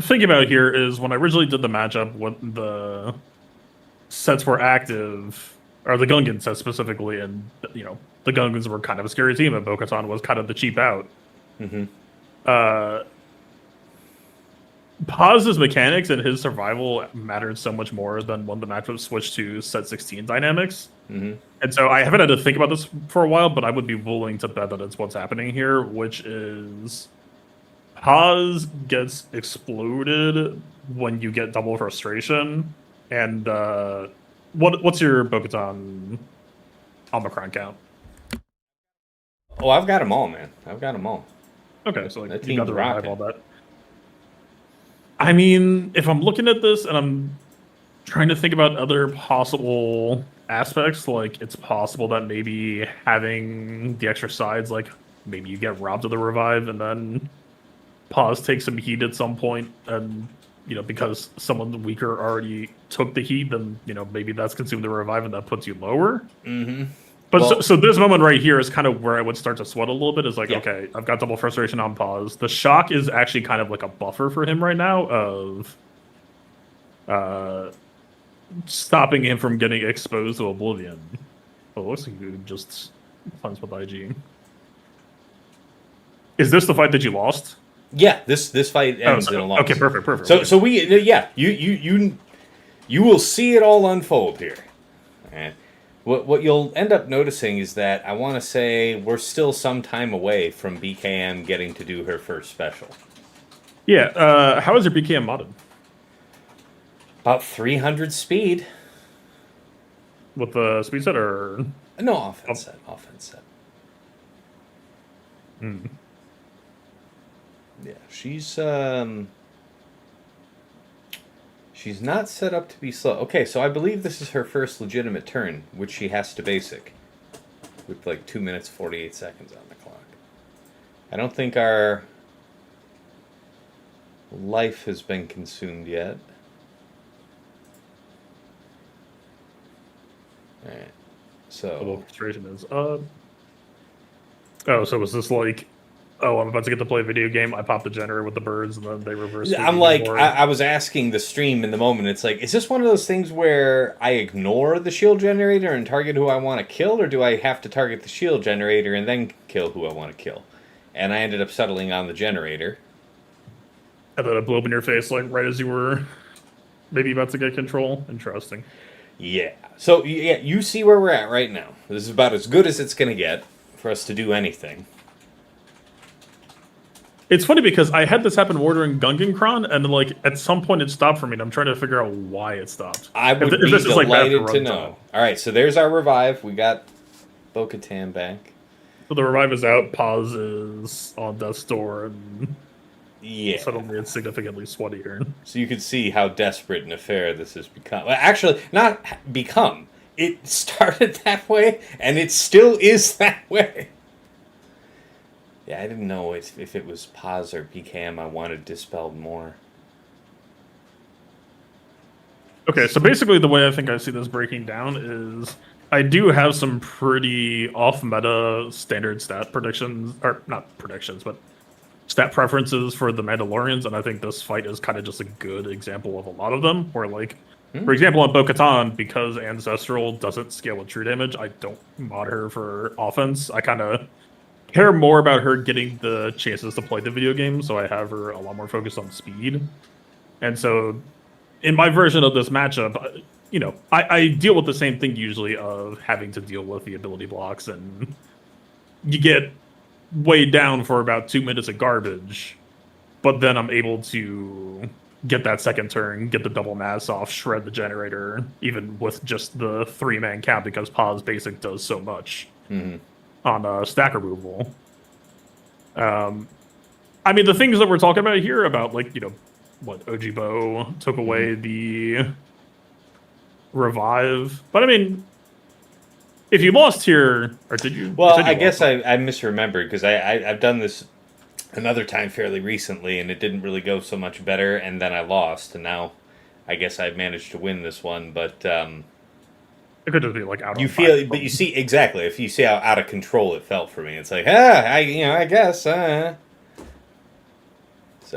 thinking about here is when I originally did the matchup, what the sets were active, or the Gungan sets specifically, and the Gungans were kind of a scary team, and Bo-Katan was kind of the cheap out. Mm-hmm. Paz's mechanics and his survival mattered so much more than when the matchup switched to set 16 dynamics. Mm-hmm. And so I haven't had to think about this for a while, but I would be willing to bet that it's what's happening here, which is Paz gets exploded when you get double frustration. And what's your Bo-Katan Omicron count? Oh, I've got them all, man. I've got them all. Okay, so That you got team's the revive rocking. all that. I mean, if I'm looking at this and I'm trying to think about other possible aspects, like it's possible that maybe having the extra sides, like maybe you get robbed of the revive and then Pause takes some heat at some point, and because someone weaker already took the heat, then maybe that's consumed the revive and that puts you lower. Mm-hmm. But so this moment right here is kind of where I would start to sweat a little bit. Is like, Yeah. okay, I've got double frustration on Pause. The shock is actually kind of like a buffer for him right now of stopping him from getting exposed to Oblivion. Oh, it looks like you just cleanse with IG. Is this the fight that you lost? Yeah, this fight ends in a loss. Okay, perfect. So you will see it all unfold here. And what you'll end up noticing is that I want to say we're still some time away from BKM getting to do her first special. Yeah, how is your BKM modded? About 300 speed. With the speed set or No, offense set. Hmm. Yeah, She's not set up to be slow. Okay, so I believe this is her first legitimate turn, which she has to basic. With like 2 minutes, 48 seconds on the clock. I don't think our life has been consumed yet. Alright. The So frustration is oh, so was this like, oh, I'm about to get to play a video game, I pop the generator with the birds and then they reverse it I'm even like, more? I was asking the stream in the moment. It's like, is this one of those things where I ignore the shield generator and target who I want to kill, or do I have to target the shield generator and then kill who I want to kill? And I ended up settling on the generator. And then it blew up in your face, like, right as you were maybe about to get control. Interesting. Yeah. So, yeah, you see where we're at right now. This is about as good as it's going to get for us to do anything. It's funny because I had this happen ordering Gungenkron, and like at some point it stopped for me, and I'm trying to figure out why it stopped. I would be this is, like, bad delighted for to runtime. know. All right, so there's our revive. We got Bo-Katan back. So the revive is out, pause is on death's door, and Yeah. suddenly it's significantly sweatier. So you can see how desperate an affair this has become. Well, actually, not become. It started that way, and it still is that way. Yeah, I didn't know if it was pause or PCAM I wanted dispelled more. Okay, so basically the way I think I see this breaking down is I do have some pretty off-meta standard stat predictions, or not predictions, but stat preferences for the Mandalorians, and I think this fight is kind of just a good example of a lot of them, where like, for example, on Bo-Katan, because Ancestral doesn't scale with true damage, I don't mod her for offense. I kind of care more about her getting the chances to play the video game, so I have her a lot more focused on speed. And so, in my version of this matchup, you know, I deal with the same thing usually of having to deal with the ability blocks, and you get weighed down for about 2 minutes of garbage, but then I'm able to get that second turn, get the double mass off, shred the generator, even with just the 3-man count, because pause basic does so much. On stack removal. I mean, the things that we're talking about here about, like, you know, what Ojibo took away the revive. But I mean, if you lost here, or did you? Well, you I guess I misremembered because I've done this another time fairly recently, and it didn't really go so much better, and then I lost, and now I guess I've managed to win this one, but it could just be like out. You feel, but you see exactly. If you see how out of control it felt for me, it's like, I guess. So.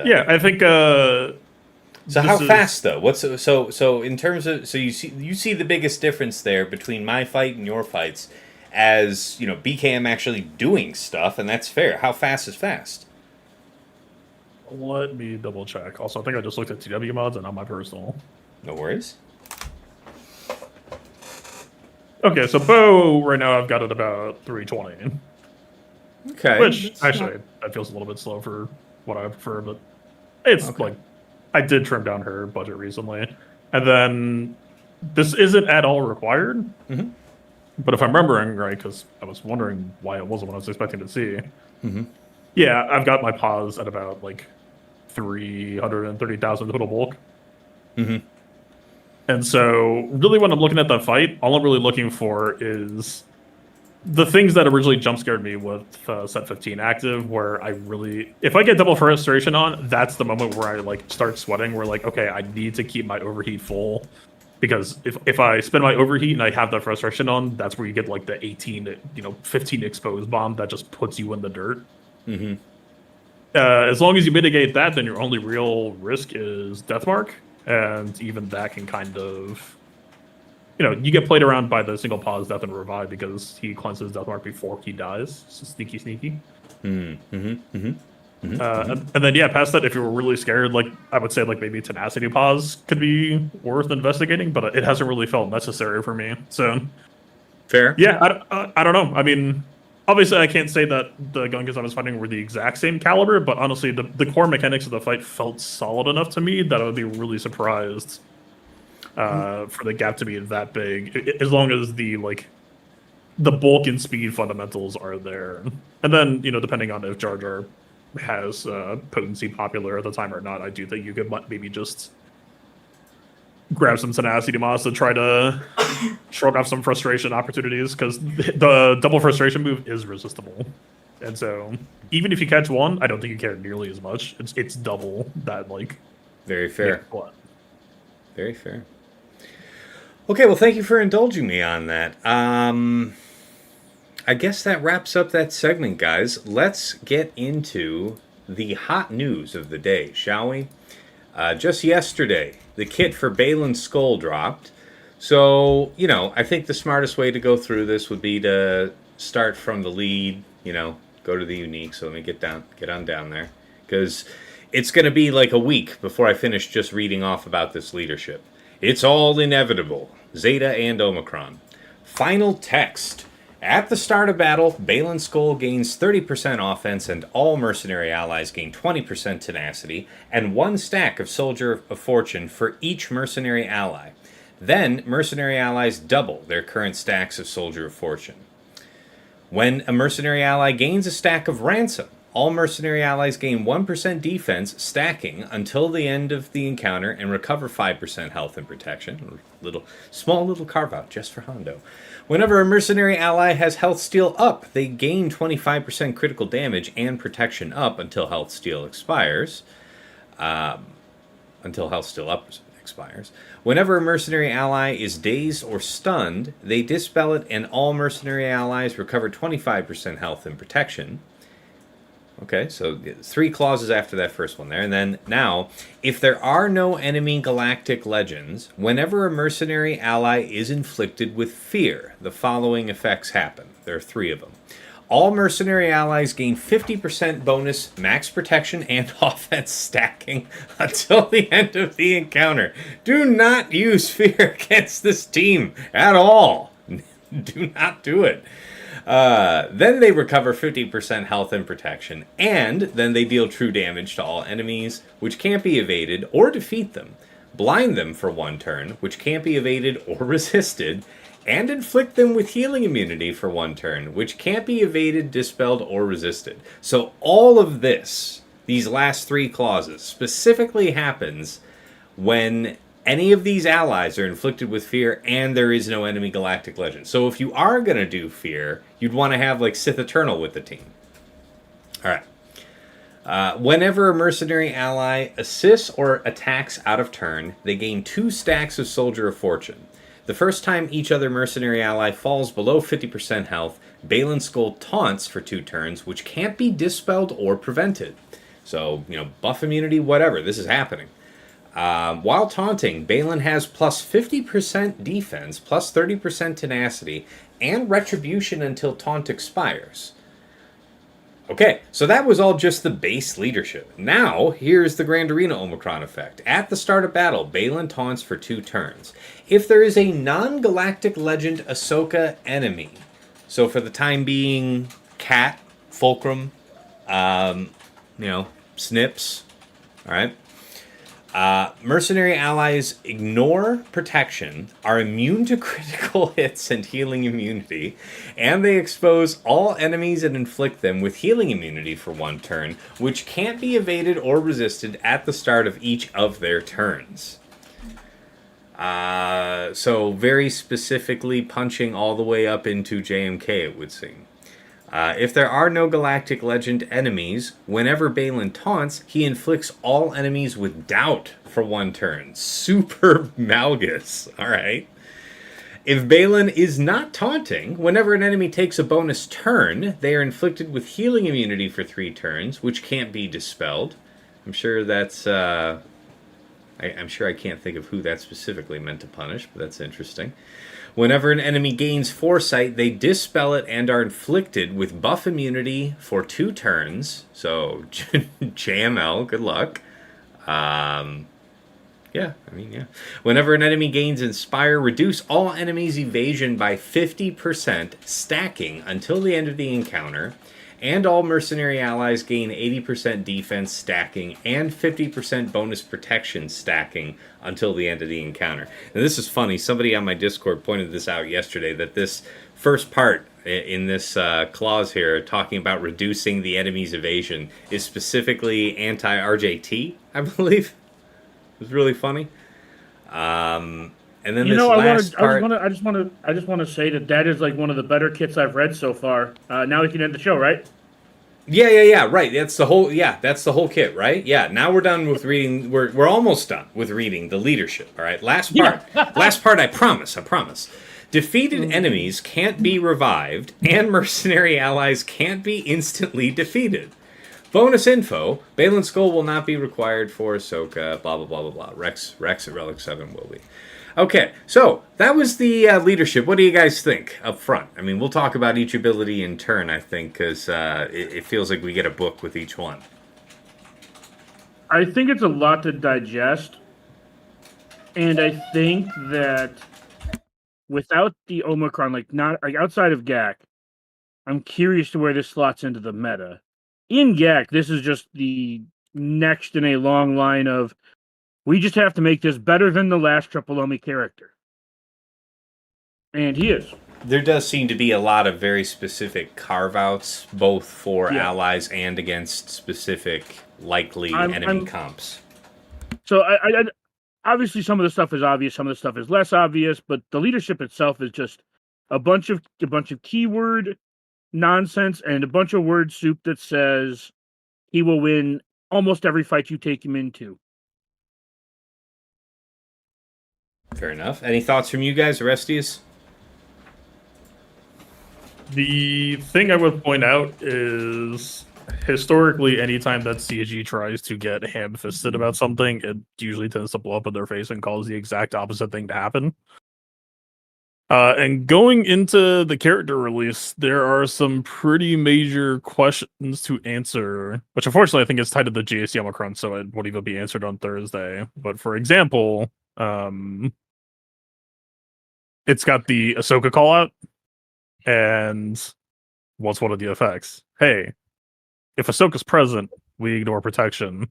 Yeah, I think. So how fast though? What's so in terms of you see the biggest difference there between my fight and your fights, as you know, BKM actually doing stuff, and that's fair. How fast is fast? Let me double check. Also, I think I just looked at TW mods and not my personal. No worries. Okay, so Bo right now I've got it about 320. Okay. Which actually that feels a little bit slow for what I prefer, but it's like I did trim down her budget recently. And then this isn't at all required. But if I'm remembering right, because I was wondering why it wasn't what I was expecting to see. Yeah, I've got my pause at about like 330,000 total bulk. And so, really, when I'm looking at that fight, all I'm really looking for is the things that originally jump scared me with set 15 active, where I really, if I get double frustration on, that's the moment where I like start sweating. Where like, okay, I need to keep my overheat full, because if I spend my overheat and I have that frustration on, that's where you get like the 18, 15 exposed bomb that just puts you in the dirt. As long as you mitigate that, then your only real risk is Deathmark. And even that can kind of, you get played around by the single pause death and revive because he cleanses Deathmark before he dies. So sneaky. And then, yeah, past that, if you were really scared, like, I would say, like, maybe Tenacity Pause could be worth investigating, but it hasn't really felt necessary for me. So, fair. Yeah, I don't know. I mean, obviously, I can't say that the Gungans I was fighting were the exact same caliber, but honestly, the core mechanics of the fight felt solid enough to me that I would be really surprised for the gap to be that big, as long as the bulk and speed fundamentals are there. And then, depending on if Jar Jar has potency popular at the time or not, I do think you could maybe just grab some tenacity moss to try to shrug off some frustration opportunities, because the double frustration move is resistible. And so even if you catch one, I don't think you care nearly as much. It's double that, like. Very fair. Very fair. Okay, well, thank you for indulging me on that. I guess that wraps up that segment, guys. Let's get into the hot news of the day, shall we? Just yesterday, the kit for Baylan Skoll dropped. So, I think the smartest way to go through this would be to start from the lead, go to the unique. So let me get on down there. Because it's going to be like a week before I finish just reading off about this leadership. It's all inevitable. Zeta and Omicron. Final text. At the start of battle, Baylan Skoll gains 30% offense and all mercenary allies gain 20% tenacity and 1 stack of Soldier of Fortune for each mercenary ally. Then, mercenary allies double their current stacks of Soldier of Fortune. When a mercenary ally gains a stack of Ransom, all mercenary allies gain 1% defense stacking until the end of the encounter and recover 5% health and protection. Small little carve out just for Hondo. Whenever a mercenary ally has health steal up, they gain 25% critical damage and protection up until health steal expires. Whenever a mercenary ally is dazed or stunned, they dispel it and all mercenary allies recover 25% health and protection. Okay, so 3 clauses after that first one there. And then now, if there are no enemy galactic legends, whenever a mercenary ally is inflicted with fear, the following effects happen. There are 3 of them. All mercenary allies gain 50% bonus max protection and offense stacking until the end of the encounter. Do not use fear against this team at all. Do not do it. Then they recover 50% health and protection, and then they deal true damage to all enemies, which can't be evaded or defeat them, blind them for 1 turn, which can't be evaded or resisted, and inflict them with healing immunity for 1 turn, which can't be evaded, dispelled, or resisted. So all of this, these last 3 clauses, specifically happens when any of these allies are inflicted with fear and there is no enemy galactic legend. So if you are going to do fear, you'd want to have like Sith Eternal with the team. Alright. Whenever a mercenary ally assists or attacks out of turn, they gain 2 stacks of Soldier of Fortune. The first time each other mercenary ally falls below 50% health, Baylan Skoll taunts for 2 turns, which can't be dispelled or prevented. So, buff immunity, whatever, this is happening. While taunting, Baylan has plus 50% defense, plus 30% tenacity, and retribution until taunt expires. Okay, so that was all just the base leadership. Now, here's the Grand Arena Omicron effect. At the start of battle, Baylan taunts for 2 turns. If there is a non-galactic legend Ahsoka enemy, so for the time being, Cat, Fulcrum, Snips, alright? Mercenary allies ignore protection, are immune to critical hits and healing immunity, and they expose all enemies and inflict them with healing immunity for 1 turn, which can't be evaded or resisted at the start of each of their turns. So very specifically punching all the way up into JMK, it would seem. If there are no galactic legend enemies, whenever Baylan taunts, he inflicts all enemies with doubt for 1 turn. Super Malgus, alright. If Baylan is not taunting, whenever an enemy takes a bonus turn, they are inflicted with healing immunity for 3 turns, which can't be dispelled. I'm sure that's, I'm sure I can't think of who that's specifically meant to punish, but that's interesting. Whenever an enemy gains foresight, they dispel it and are inflicted with buff immunity for 2 turns. So, JML, good luck. Yeah. Whenever an enemy gains Inspire, reduce all enemies' evasion by 50%, stacking until the end of the encounter. And all mercenary allies gain 80% defense stacking and 50% bonus protection stacking until the end of the encounter. And this is funny. Somebody on my Discord pointed this out yesterday, that this first part in this clause here, talking about reducing the enemy's evasion, is specifically anti-RJT, I believe. It was really funny. And then You this know, last part. I just want to say that is like one of the better kits I've read so far. Now we can end the show, right? Yeah. Right. That's the whole. Yeah, that's the whole kit, right? Yeah. Now we're done with reading. We're almost done with reading the leadership. All right. Last part. Last part. I promise. I promise. Defeated enemies can't be revived, and mercenary allies can't be instantly defeated. Bonus info: Baylan Skoll will not be required for Ahsoka. Blah blah blah blah blah. Rex at Relic 7 will be. Okay, so that was the leadership. What do you guys think up front? I mean, we'll talk about each ability in turn, I think, because it feels like we get a book with each one. I think it's a lot to digest, and I think that without the Omicron, not outside of GAC, I'm curious to where this slots into the meta. In GAC, this is just the next in a long line of we just have to make this better than the last Triple Omi character. And he is. There does seem to be a lot of very specific carve-outs, both for allies and against specific likely enemy comps. So I obviously some of the stuff is obvious, some of the stuff is less obvious, but the leadership itself is just a bunch of keyword nonsense and a bunch of word soup that says he will win almost every fight you take him into. Fair enough. Any thoughts from you guys, Orestes? The thing I would point out is historically, anytime that CG tries to get ham-fisted about something, it usually tends to blow up in their face and cause the exact opposite thing to happen. And going into the character release, there are some pretty major questions to answer, which unfortunately I think is tied to the GAC Omicron, so it won't even be answered on Thursday. But for example, it's got the Ahsoka callout, and what's one of the effects? Hey, if Ahsoka's present, we ignore protection.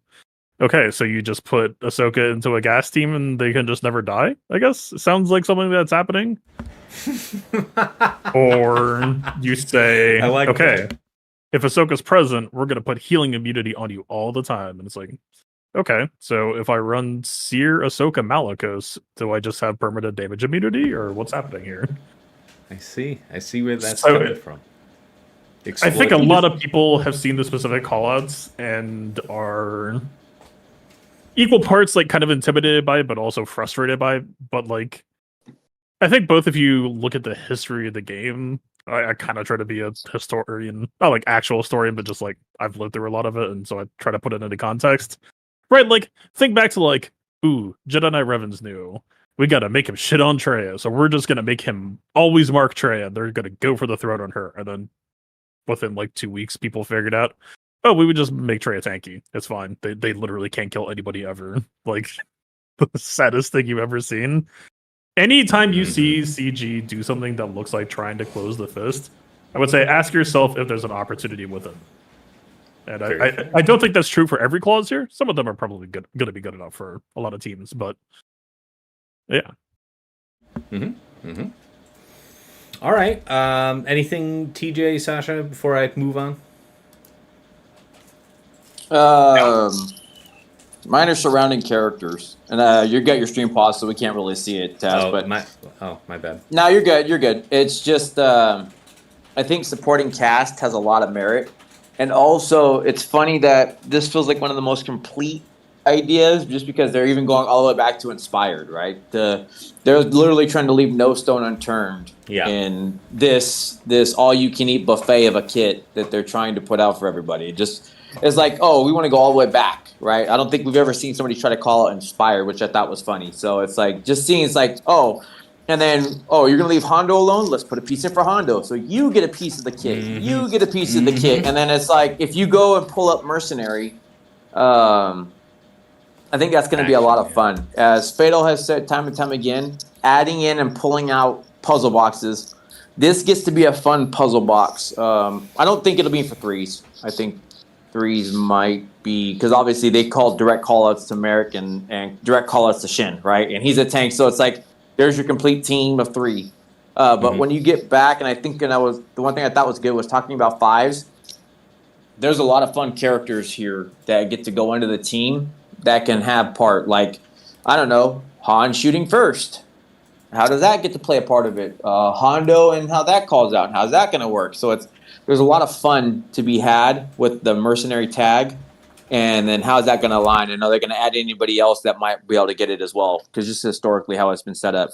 Okay, so you just put Ahsoka into a gas team and they can just never die, I guess? It sounds like something that's happening. Or you say, okay, if Ahsoka's present, we're going to put healing immunity on you all the time. And it's like, okay, so if I run Seer Ahsoka Malicos, do I just have permanent damage immunity, or what's happening here? I see where that's coming from. I think a lot of people have seen the specific callouts and are equal parts kind of intimidated by it, but also frustrated by it. But I think both of you look at the history of the game. I kind of try to be a historian, not actual historian, but just I've lived through a lot of it, and so I try to put it into context. Right, think back to ooh, Jedi Knight Revan's new. We gotta make him shit on Traya, so we're just gonna make him always mark Traya. They're gonna go for the throat on her, and then within 2 weeks, people figured out, oh, we would just make Traya tanky. It's fine. They literally can't kill anybody ever. The saddest thing you've ever seen. Anytime you see CG do something that looks like trying to close the fist, I would say ask yourself if there's an opportunity with it. And I don't think that's true for every clause here. Some of them are probably going to be good enough for a lot of teams, but yeah. All right. Anything, TJ, Sasha, before I move on? Mine are surrounding characters, and you got your stream paused, so we can't really see it, Taz. My bad. No, you're good. You're good. It's just I think supporting cast has a lot of merit, and also it's funny that this feels like one of the most complete ideas, just because they're even going all the way back to Inspired, right? They're literally trying to leave no stone unturned in this all-you-can-eat buffet of a kit that they're trying to put out for everybody. It's like, oh, we want to go all the way back, right? I don't think we've ever seen somebody try to call it Inspired, which I thought was funny. So it's just seeing, it's and then, oh, you're going to leave Hondo alone? Let's put a piece in for Hondo. So you get a piece of the kit. Mm-hmm. You get a piece of the kit. And then it's if you go and pull up Mercenary, I think that's going to be a lot of fun. As Fatal has said time and time again, adding in and pulling out puzzle boxes, this gets to be a fun puzzle box. I don't think it'll be for threes. I think threes might be, because obviously they call direct callouts to Merrick and direct callouts to Shin, right? And he's a tank, so it's there's your complete team of three. But when you get back, and I think the one thing I thought was good was talking about fives. There's a lot of fun characters here that get to go into the team that can have part, I don't know, Han shooting first. How does that get to play a part of it? Hondo and how that calls out. How's that going to work? So there's a lot of fun to be had with the mercenary tag. And then how's that going to align? And are they going to add anybody else that might be able to get it as well? Because just historically how it's been set up.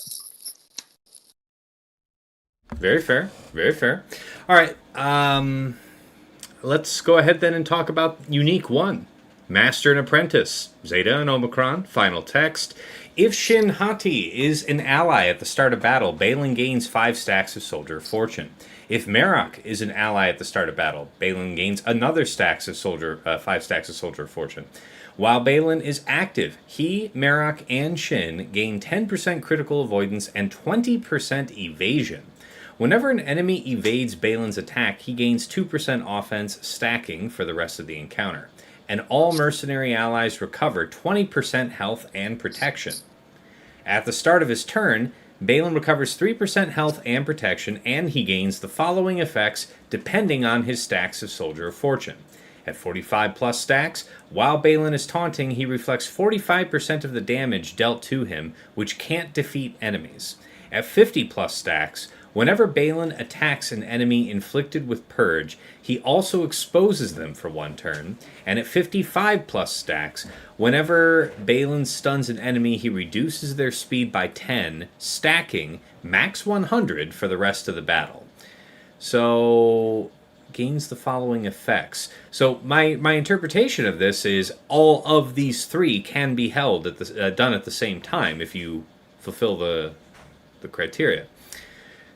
Very fair. Very fair. All right. Let's go ahead then and talk about Unique 1. Master and Apprentice. Zeta and Omicron. Final text. If Shin Hati is an ally at the start of battle, Baylan gains 5 stacks of Soldier of Fortune. If Marok is an ally at the start of battle, Baylan gains another 5 stacks of Soldier of Fortune. While Baylan is active, he, Marok, and Shin gain 10% critical avoidance and 20% evasion. Whenever an enemy evades Baylan's attack, he gains 2% offense stacking for the rest of the encounter. And all mercenary allies recover 20% health and protection. At the start of his turn, Baylan recovers 3% health and protection, and he gains the following effects depending on his stacks of Soldier of Fortune. At 45 plus stacks, while Baylan is taunting, he reflects 45% of the damage dealt to him, which can't defeat enemies. At 50 plus stacks, whenever Baylan attacks an enemy inflicted with Purge, he also exposes them for 1 turn, and at 55 plus stacks, whenever Baylan stuns an enemy, he reduces their speed by 10, stacking max 100 for the rest of the battle. So, gains the following effects. So, my interpretation of this is all of these 3 can be held done at the same time if you fulfill the criteria.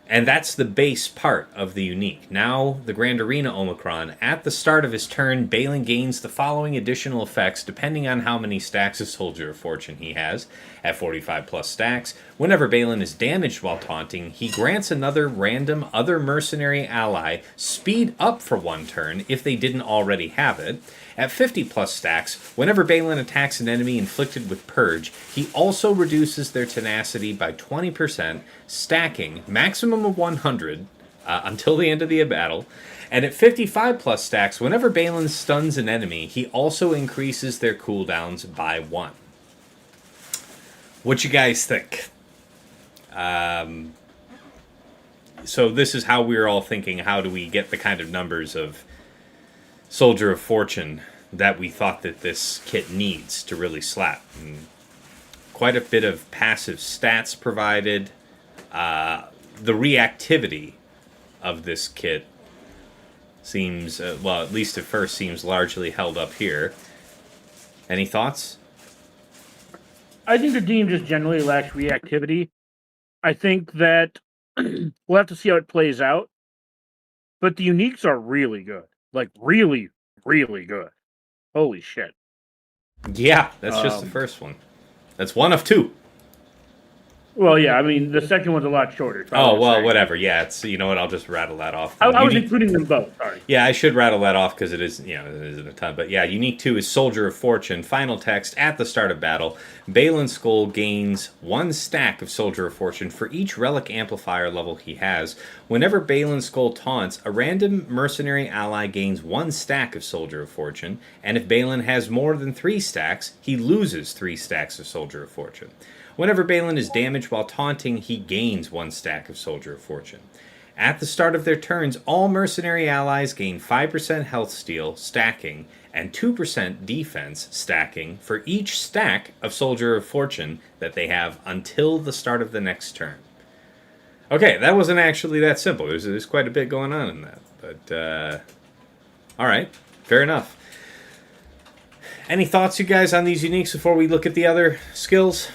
And that's the base part of the unique. Now, the Grand Arena Omicron. At the start of his turn, Baylan gains the following additional effects depending on how many stacks of Soldier of Fortune he has. At 45 plus stacks, whenever Baylan is damaged while taunting, he grants another random other mercenary ally speed up for 1 turn if they didn't already have it. At 50 plus stacks, whenever Baylan attacks an enemy inflicted with Purge, he also reduces their tenacity by 20%, stacking maximum of 100 until the end of the battle. And at 55 plus stacks, whenever Baylan stuns an enemy, he also increases their cooldowns by 1. What you guys think? So this is how we're all thinking. How do we get the kind of numbers of Soldier of Fortune that we thought that this kit needs to really slap? And quite a bit of passive stats provided. The reactivity of this kit seems, well, at least at first, seems largely held up here. Any thoughts? I think the team just generally lacks reactivity. I think that we'll have to see how it plays out. But the uniques are really good. Like, really, really good. Holy shit. Yeah, that's just the first one. That's 1 of 2. Well, yeah, I mean, the second one's a lot shorter. Oh, well, whatever. Yeah, it's, you know what, I'll just rattle that off. I was including them both, sorry. Yeah, I should rattle that off because it is, you know, it isn't a ton. But yeah, Unique 2 is Soldier of Fortune. Final text, at the start of battle, Baylan Skoll gains 1 stack of Soldier of Fortune for each relic amplifier level he has. Whenever Baylan Skoll taunts, a random mercenary ally gains 1 stack of Soldier of Fortune, and if Baylan has more than 3 stacks, he loses 3 stacks of Soldier of Fortune. Whenever Baylan is damaged while taunting, he gains 1 stack of Soldier of Fortune. At the start of their turns, all mercenary allies gain 5% health steal, stacking, and 2% defense, stacking, for each stack of Soldier of Fortune that they have until the start of the next turn. Okay, that wasn't actually that simple. There's quite a bit going on in that. But, alright, fair enough. Any thoughts, you guys, on these uniques before we look at the other skills?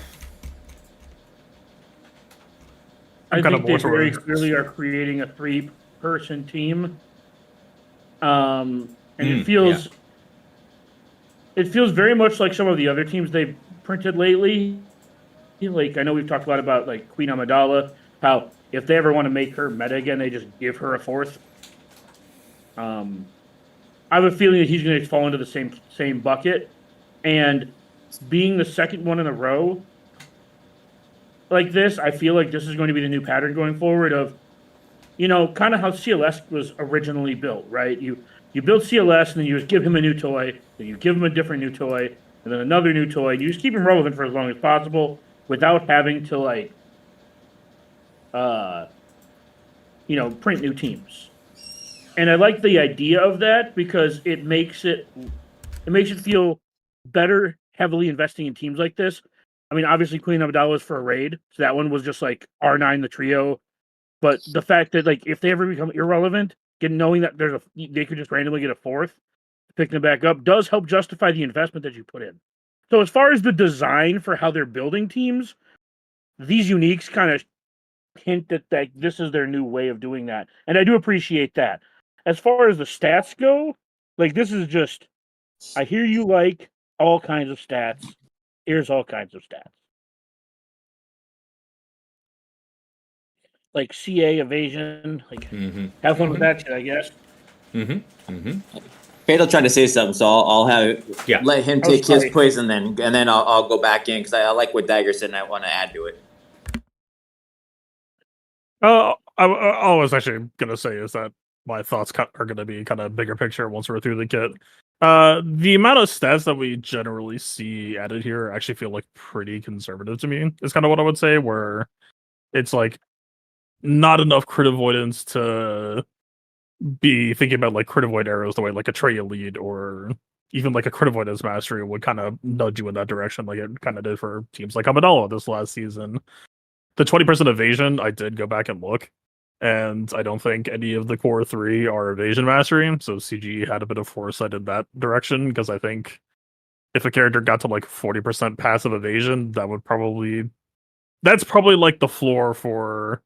I think they very clearly are creating a 3-person team, and it feels very much like some of the other teams they've printed lately. Like, I know we've talked a lot about like Queen Amidala, how if they ever want to make her meta again, they just give her a 4th. I have a feeling that he's going to fall into the same bucket, and being the second one in a row like this, I feel like this is going to be the new pattern going forward of, you know, kind of how CLS was originally built, right? You build CLS, and then you just give him a new toy, then you give him a different new toy, and then another new toy, and you just keep him relevant for as long as possible. without having to print new teams. And I like the idea of that because it makes it feel better heavily investing in teams like this. I mean, obviously Queen Amidala was for a raid, so that one was just like R9 the trio. But the fact that if they ever become irrelevant, knowing that they could just randomly get a fourth, picking them back up does help justify the investment that you put in. So as far as the design for how they're building teams, these uniques kind of hint that this is their new way of doing that. And I do appreciate that. As far as the stats go, this is just, I hear you like all kinds of stats. Here's all kinds of stats. Like CA evasion, have fun with that shit, I guess. Fatal tried to say something, so I'll let him take his quiz and then I'll go back in because I like what Dagger said and I want to add to it. I was actually gonna say is that my thoughts are gonna be kind of bigger picture once we're through the kit. The amount of stats that we generally see added here actually feel like pretty conservative to me. Is kind of what I would say. Where it's not enough crit avoidance to be thinking about crit avoid arrows the way a Trey Elite or even a crit avoidance mastery would kind of nudge you in that direction, like it kind of did for teams like Amidala this last season. The 20% evasion, I did go back and look, and I don't think any of the core 3 are evasion mastery, so CG had a bit of foresight in that direction, because I think if a character got to 40% passive evasion, that's probably the floor for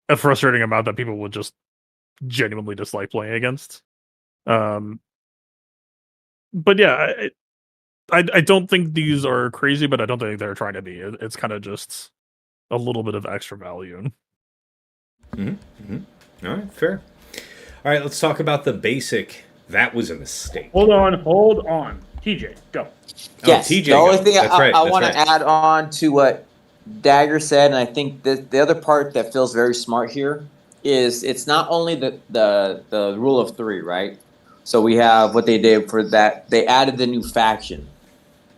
a frustrating amount that people would just genuinely dislike playing against. But yeah, I don't think these are crazy, but I don't think they're trying to be. It's kind of just a little bit of extra value. All right, fair. All right, let's talk about the basic. That was a mistake. Hold on. TJ, go. Yes, TJ, the only thing I want right. to add on to what Dagger said, and I think the other part that feels very smart here is it's not only the rule of 3, right? So we have what they did for that. They added the new faction.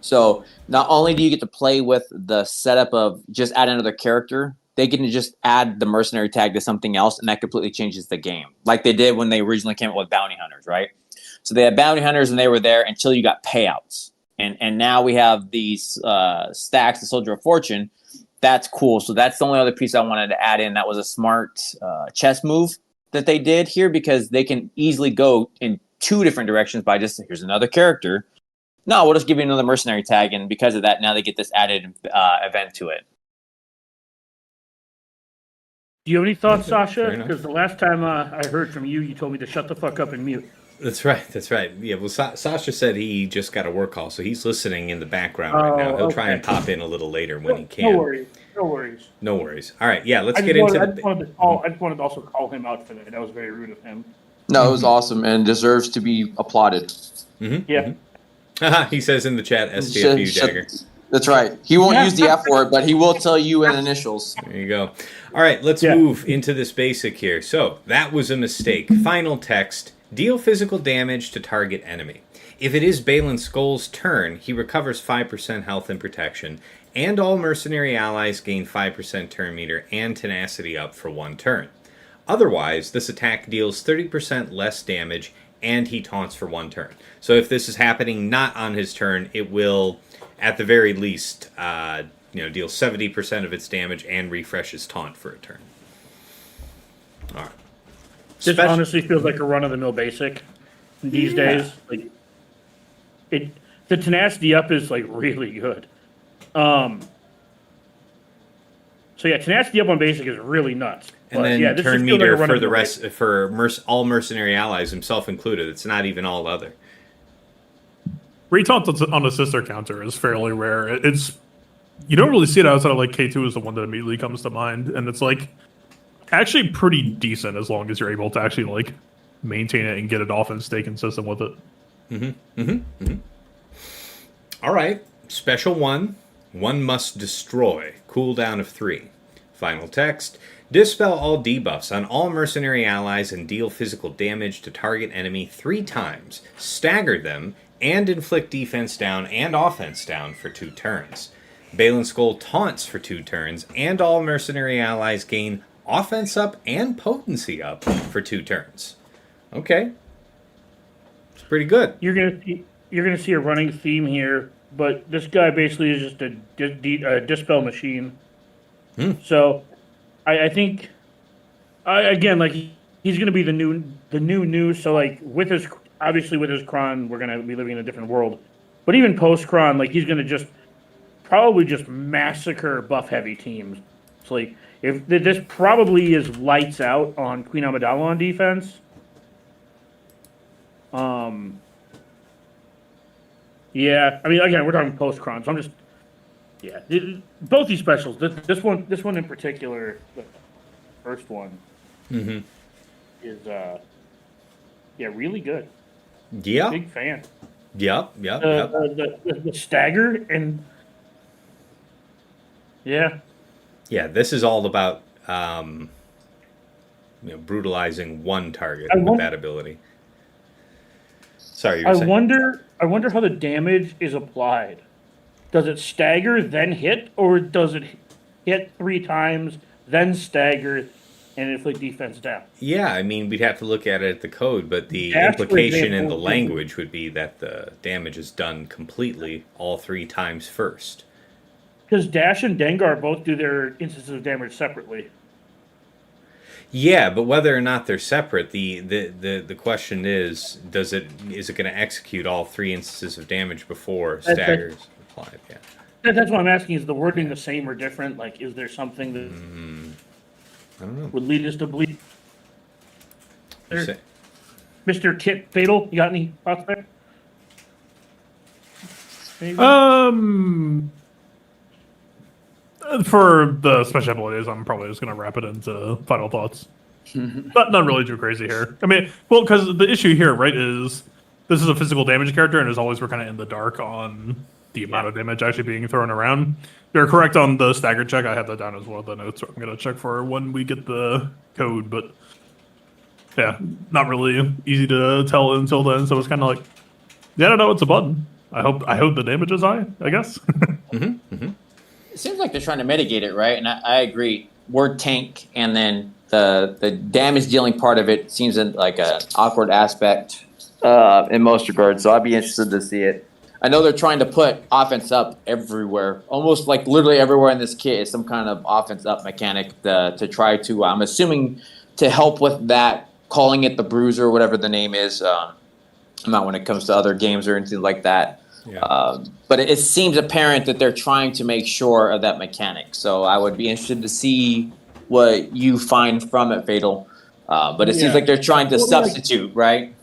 So not only do you get to play with the setup of just add another character, they can just add the mercenary tag to something else, and that completely changes the game. Like they did when they originally came up with bounty hunters, right? So they had bounty hunters, and they were there until you got payouts. And now we have these stacks, the Soldier of Fortune. That's cool. So that's the only other piece I wanted to add in. That was a smart chess move that they did here, because they can easily go in 2 different directions by just, here's another character. No, we'll just give you another mercenary tag, and because of that, now they get this added event to it. Do you have any thoughts, Sasha? Because the last time I heard from you, you told me to shut the fuck up and mute. That's right. Yeah, well, Sasha said he just got a work call, so he's listening in the background right now. He'll try and pop in a little later when he can. No worries. All right, yeah, let's get into I just wanted to also call him out for that. That was very rude of him. No, it was awesome and deserves to be applauded. Yeah. He says in the chat, STFU Dagger. That's right. He won't use the F word, but he will tell you in initials. There you go. All right, let's move into this basic here. So, that was a mistake. Final text, deal physical damage to target enemy. If it is Baylan Skoll's turn, he recovers 5% health and protection, and all mercenary allies gain 5% turn meter and tenacity up for 1 turn. Otherwise, this attack deals 30% less damage, and he taunts for 1 turn. So if this is happening not on his turn, it will, at the very least, deal 70% of its damage and refresh his taunt for a turn. All right. This honestly feels like a run-of-the-mill basic these days. The tenacity up is really good. Tenacity up on basic is really nuts. And then turn meter for the rest, for all mercenary allies, himself included. It's not even all other. Retaunt on a sister counter is fairly rare. You don't really see it outside of K2 is the one that immediately comes to mind, and it's actually pretty decent as long as you're able to actually maintain it and get it off and stay consistent with it. All right, special 1 must destroy, cooldown of 3. Final text, dispel all debuffs on all mercenary allies and deal physical damage to target enemy 3 times, stagger them, and inflict defense down and offense down for 2 turns. Baylan Skoll taunts for 2 turns, and all mercenary allies gain offense up and potency up for 2 turns. Okay. It's pretty good. You're gonna see a running theme here, but this guy basically is just a dispel machine. So, I think, again, like he's gonna be the new. So like with his Kron, we're gonna be living in a different world. But even post Kron, like he's gonna probably just massacre buff heavy teams. It's like if this probably is lights out on Queen Amidala on defense. Yeah, I mean, again, we're talking post Kron, so I'm just, both these specials. This one in particular, the first one, is really good. Yeah. Big fan. Yep. The stagger and yeah. This is all about brutalizing one target with that ability. Sorry, you were saying. I wonder how the damage is applied. Does it stagger then hit, or does it hit 3 times then stagger and inflict defense down? Yeah, I mean, we'd have to look at it at the code, but the Dash, implication in the language would be that the damage is done completely all 3 times first. Because Dash and Dengar both do their instances of damage separately. Yeah, but whether or not they're separate, the question is it going to execute all 3 instances of damage before staggers applied? Yeah. That's what I'm asking. Is the wording the same or different? Like, is there something that I don't know. would lead us to believe? Mr. Kit Fatal, you got any thoughts there? Maybe? For the special abilities, I'm probably just going to wrap it into final thoughts. Not really too crazy here. I mean, well, because the issue here, right, is this is a physical damage character, and as always, we're kind of in the dark on the amount of damage actually being thrown around. You're correct on the stagger check. I have that down as well, the notes. I'm going to check for when we get the code, but yeah, not really easy to tell until then. So it's kind of like, I don't know, it's a button. I hope the damage is high, I guess. It seems like they're trying to mitigate it, right? And I agree. Word tank, and then the damage dealing part of it seems like an awkward aspect in most regards. So I'd be interested to see it. I know they're trying to put offense up everywhere, almost like literally everywhere in this kit is some kind of offense up mechanic to try to. I'm assuming to help with that, calling it the Bruiser, or whatever the name is. Not when it comes to other games or anything like that. Yeah. But it seems apparent that they're trying to make sure of that mechanic. So I would be interested to see what you find from it, Fatal. But it seems like they're trying to substitute, right?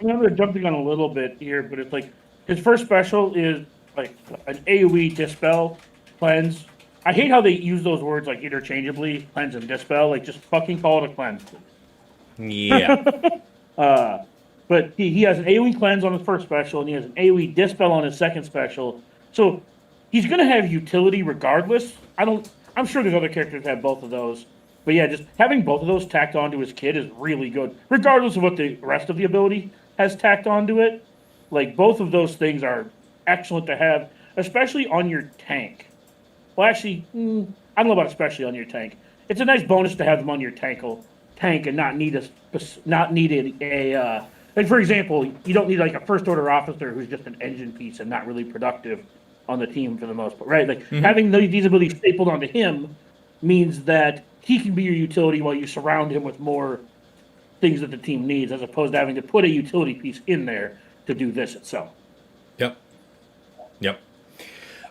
I'm going to jumping on a little bit here, but it's like his first special is like an AoE dispel cleanse. I hate how they use those words like interchangeably, cleanse and dispel. Like just fucking call it a cleanse. Yeah. But he has an AoE cleanse on his first special, and he has an AoE dispel on his second special. So he's going to have utility regardless. I'm sure there's other characters that have both of those. But yeah, just having both of those tacked onto his kit is really good, regardless of what the rest of the ability has tacked onto it. Like, both of those things are excellent to have, especially on your tank. Well, actually, I don't know about especially on your tank. It's a nice bonus to have them on your tank and not need a like, for example, you don't need like a first order officer who's just an engine piece and not really productive on the team for the most part, right? Like having these abilities stapled onto him means that he can be your utility while you surround him with more things that the team needs, as opposed to having to put a utility piece in there to do this itself. Yep.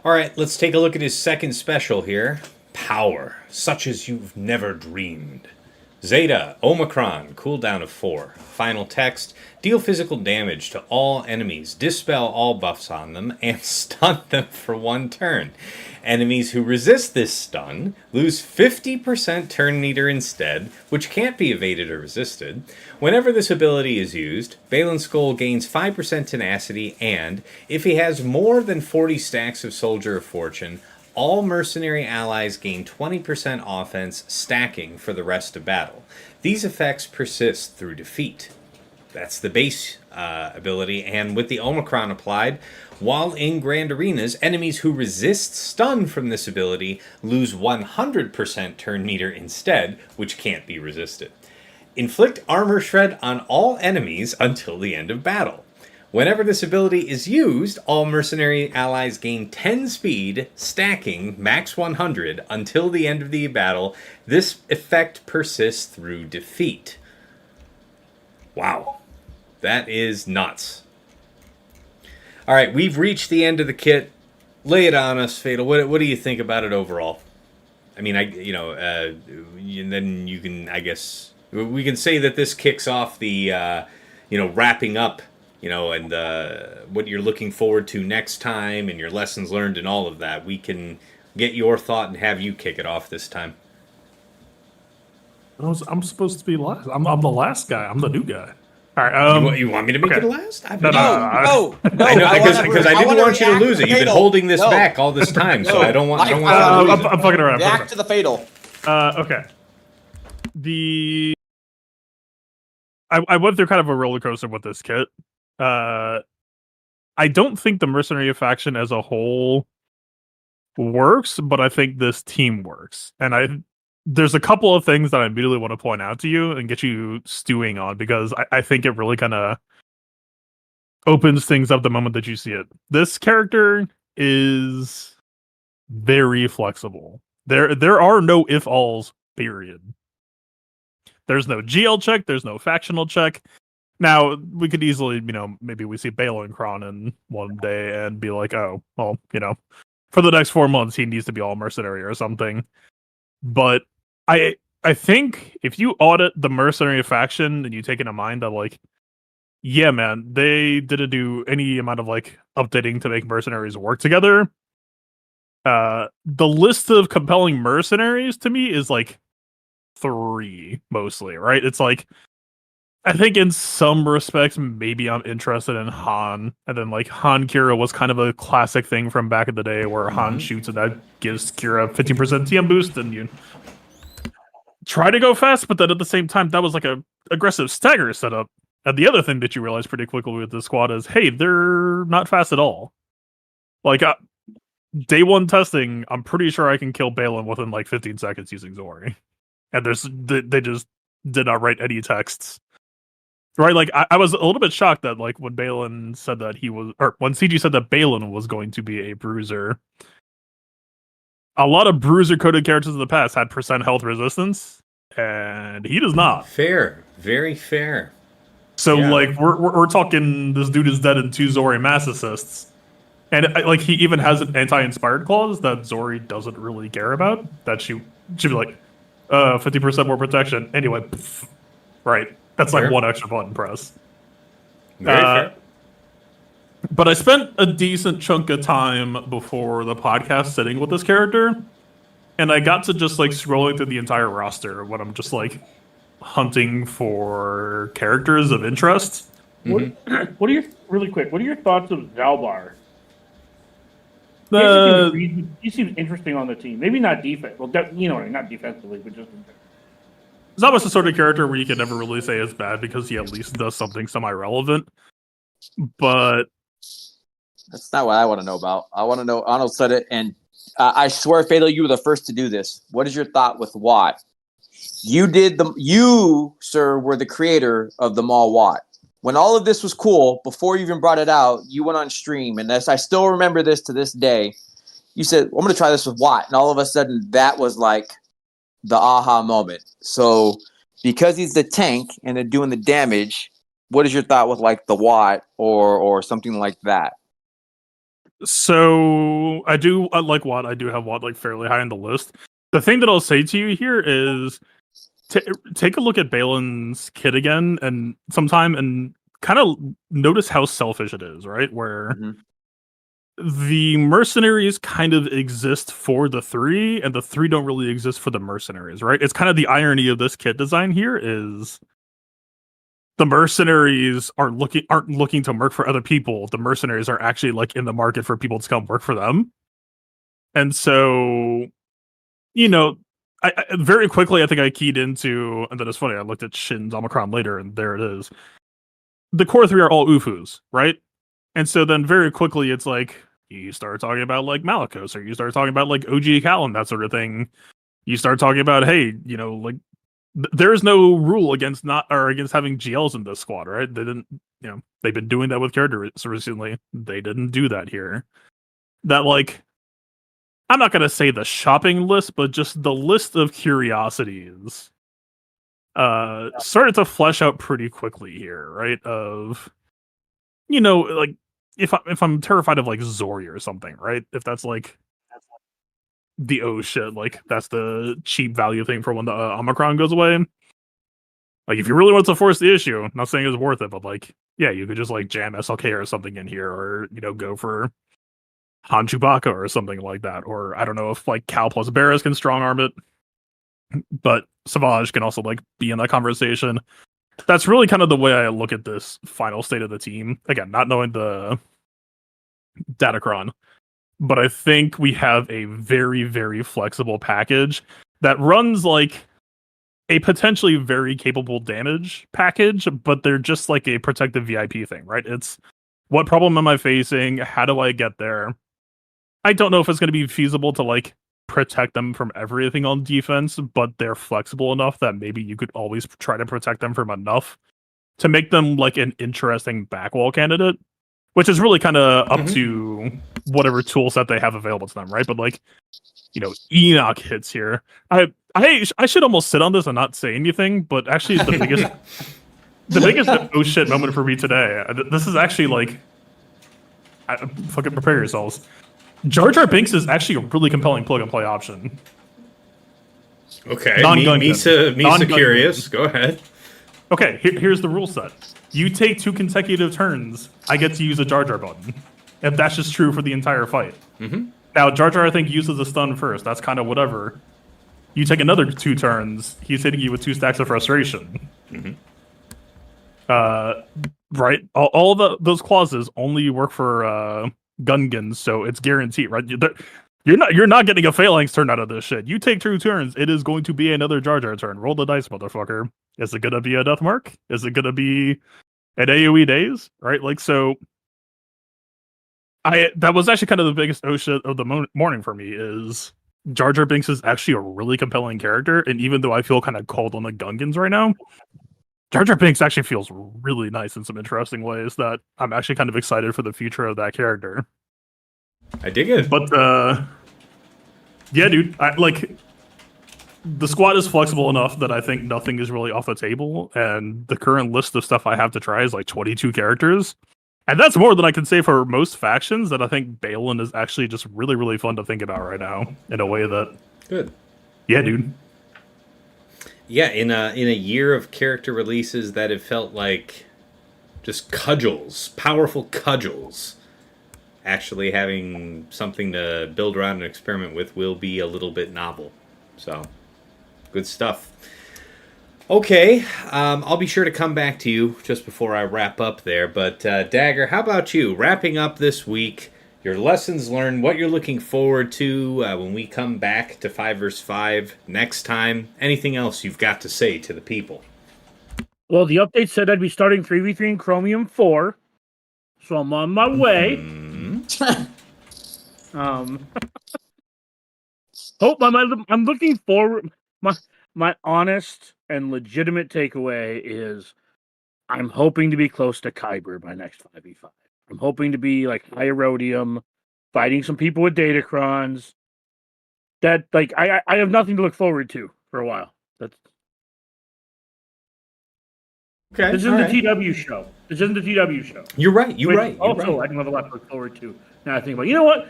All right, let's take a look at his second special here. Power, such as you've never dreamed. Zeta, Omicron, cooldown of 4. Final text, deal physical damage to all enemies, dispel all buffs on them, and stun them for 1 turn. Enemies who resist this stun lose 50% turn meter instead, which can't be evaded or resisted. Whenever this ability is used, Baylan Skoll gains 5% tenacity, and if he has more than 40 stacks of Soldier of Fortune, all mercenary allies gain 20% offense, stacking for the rest of battle. These effects persist through defeat. That's the base ability. And with the Omicron applied, while in Grand Arenas, enemies who resist stun from this ability lose 100% turn meter instead, which can't be resisted. Inflict armor shred on all enemies until the end of battle. Whenever this ability is used, all mercenary allies gain 10 speed, stacking max 100 until the end of the battle. This effect persists through defeat. Wow. That is nuts. All right, we've reached the end of the kit. Lay it on us, Fatal. What do you think about it overall? I mean, and then you can, I guess, we can say that this kicks off the, wrapping up, and what you're looking forward to next time and your lessons learned and all of that. We can get your thought and have you kick it off this time. I'm supposed to be last. I'm the last guy. I'm the new guy. All right. You want me to make it last? No. I know because I didn't want you to lose it. You've been holding this back all this time, so I don't want. I'm fucking around. Back to the Fatal. Okay. I went through kind of a roller coaster with this kit. I don't think the mercenary faction as a whole works, but I think this team works, and there's a couple of things that I immediately want to point out to you and get you stewing on, because I think it really kind of opens things up the moment that you see it. This character is very flexible. There are no if-alls, period. There's no GL check, there's no factional check. Now, we could easily, maybe we see Baylan Cronin one day and be like, oh, well, for the next 4 months, he needs to be all mercenary or something. But I think if you audit the mercenary faction and you take into mind that, like, yeah, man, they didn't do any amount of, like, updating to make mercenaries work together. The list of compelling mercenaries to me is, like, 3, mostly, right? It's like, I think in some respects, maybe I'm interested in Han. And then, like, Han Kira was kind of a classic thing from back in the day where Han shoots and that gives Kira 15% TM boost, and you try to go fast, but then at the same time, that was like a aggressive stagger setup. And the other thing that you realize pretty quickly with this squad is, hey, they're not fast at all. Like, day one testing, I'm pretty sure I can kill Baylan within like 15 seconds using Zori. And they just did not write any texts. Right, like, I was a little bit shocked that, like, when Baylan said that when CG said that Baylan was going to be a bruiser, a lot of bruiser-coded characters in the past had % health resistance, and he does not. Fair. Very fair. So, like, we're talking, this dude is dead in 2 Zori mass assists. And, like, he even has an anti-inspired clause that Zori doesn't really care about, that she be like, 50% more protection. Anyway, pff, right. That's fair. Like 1 extra button press. Very fair. But I spent a decent chunk of time before the podcast sitting with this character, and I got to just, like, scrolling through the entire roster when I'm just, like, hunting for characters of interest. Mm-hmm. What are your thoughts of Zalbar? He seems interesting on the team. Maybe not defense. Well, not defensively, but just. Zalbar's the sort of character where you can never really say is bad because he at least does something semi-relevant. But that's not what I want to know about. I want to know. Arnold said it, and I swear, Fatal, you were the first to do this. What is your thought with Watt? You, sir, were the creator of the Maul Watt. When all of this was cool, before you even brought it out, you went on stream, and I still remember this to this day. You said, "I'm going to try this with Watt," and all of a sudden, that was like the aha moment. So, because he's the tank and they're doing the damage, what is your thought with like the Watt or something like that? So I do like Watt. I do have Watt like fairly high on the list. The thing that I'll say to you here is take a look at Baylan's kit again and sometime and kind of notice how selfish it is, right? Where the mercenaries kind of exist for the 3 and the 3 don't really exist for the mercenaries, right? It's kind of the irony of this kit design here is the mercenaries aren't looking to work for other people. The mercenaries are actually like in the market for people to come work for them. And so, I very quickly, I think I keyed into, and then it's funny, I looked at Shin's Omicron later and there it is. the core three are all Ufus, right? And so then very quickly it's like you start talking about like Malicos, or you start talking about like OG Callum, that sort of thing. You start talking about, hey, like there is no rule against having GLs in this squad, right? They didn't, they've been doing that with characters recently. They didn't do that here. That, like, I'm not gonna say the shopping list, but just the list of curiosities started to flesh out pretty quickly here, right? Of, like, if I'm terrified of like Zori or something, right? If that's like the shit, like that's the cheap value thing for when the Omicron goes away. Like, if you really want to force the issue, not saying it's worth it, but like, yeah, you could just like jam SLK or something in here, or go for Han Chewbacca or something like that. Or I don't know if like Cal plus Barris can strong arm it, but Savage can also like be in that conversation. That's really kind of the way I look at this final state of the team. Again, not knowing the Datacron, but I think we have a very, very flexible package that runs like a potentially very capable damage package, but they're just like a protective VIP thing, right? It's, what problem am I facing? How do I get there? I don't know if it's going to be feasible to like protect them from everything on defense, but they're flexible enough that maybe you could always try to protect them from enough to make them like an interesting backwall candidate, which is really kind of up to whatever tool set they have available to them, right? But like, Enoch hits here. I should almost sit on this and not say anything, but actually the biggest oh shit moment for me today. This is actually like, fucking prepare yourselves. Jar Jar Binks is actually a really compelling plug and play option. Okay, Misa curious. Go ahead. Okay, here's the rule set. You take 2 consecutive turns, I get to use a Jar Jar button. If that's just true for the entire fight. Mm-hmm. Now, Jar Jar, I think, uses a stun first. That's kind of whatever. You take another 2 turns, he's hitting you with 2 stacks of frustration. Mm-hmm. Right? All those clauses only work for Gungans, so it's guaranteed, right? You're not getting a phalanx turn out of this shit. You take 2 turns, it is going to be another Jar Jar turn. Roll the dice, motherfucker. Is it gonna be a death mark? Is it gonna be an AoE days? Right? Like, so that was actually kind of the biggest oh shit of the morning for me. Is Jar Jar Binks is actually a really compelling character, and even though I feel kind of cold on the Gungans right now, Jar Jar Binks actually feels really nice in some interesting ways that I'm actually kind of excited for the future of that character. I dig it. But yeah, dude, the squad is flexible enough that I think nothing is really off the table, and the current list of stuff I have to try is like 22 characters. And that's more than I can say for most factions, that I think Baylan is actually just really, really fun to think about right now in a way that... Good. Yeah, dude. Yeah, in a year of character releases that have felt like just cudgels, powerful cudgels, actually having something to build around and experiment with will be a little bit novel. So, good stuff. Okay, I'll be sure to come back to you just before I wrap up there. But Dagger, how about you? Wrapping up this week, your lessons learned, what you're looking forward to when we come back to 5 vs. 5 next time. Anything else you've got to say to the people? Well, the update said I'd be starting 3v3 in Chromium 4, so I'm on my way. I'm looking forward. My honest and legitimate takeaway is I'm hoping to be close to Kyber by next 5v5. I'm hoping to be like high Erodium, fighting some people with Datacrons. That, like, I have nothing to look forward to for a while. That's okay. This isn't the TW show. This isn't the TW show. You're right. You're right. Also, I can have a lot to look forward to. Now I think about, you know what?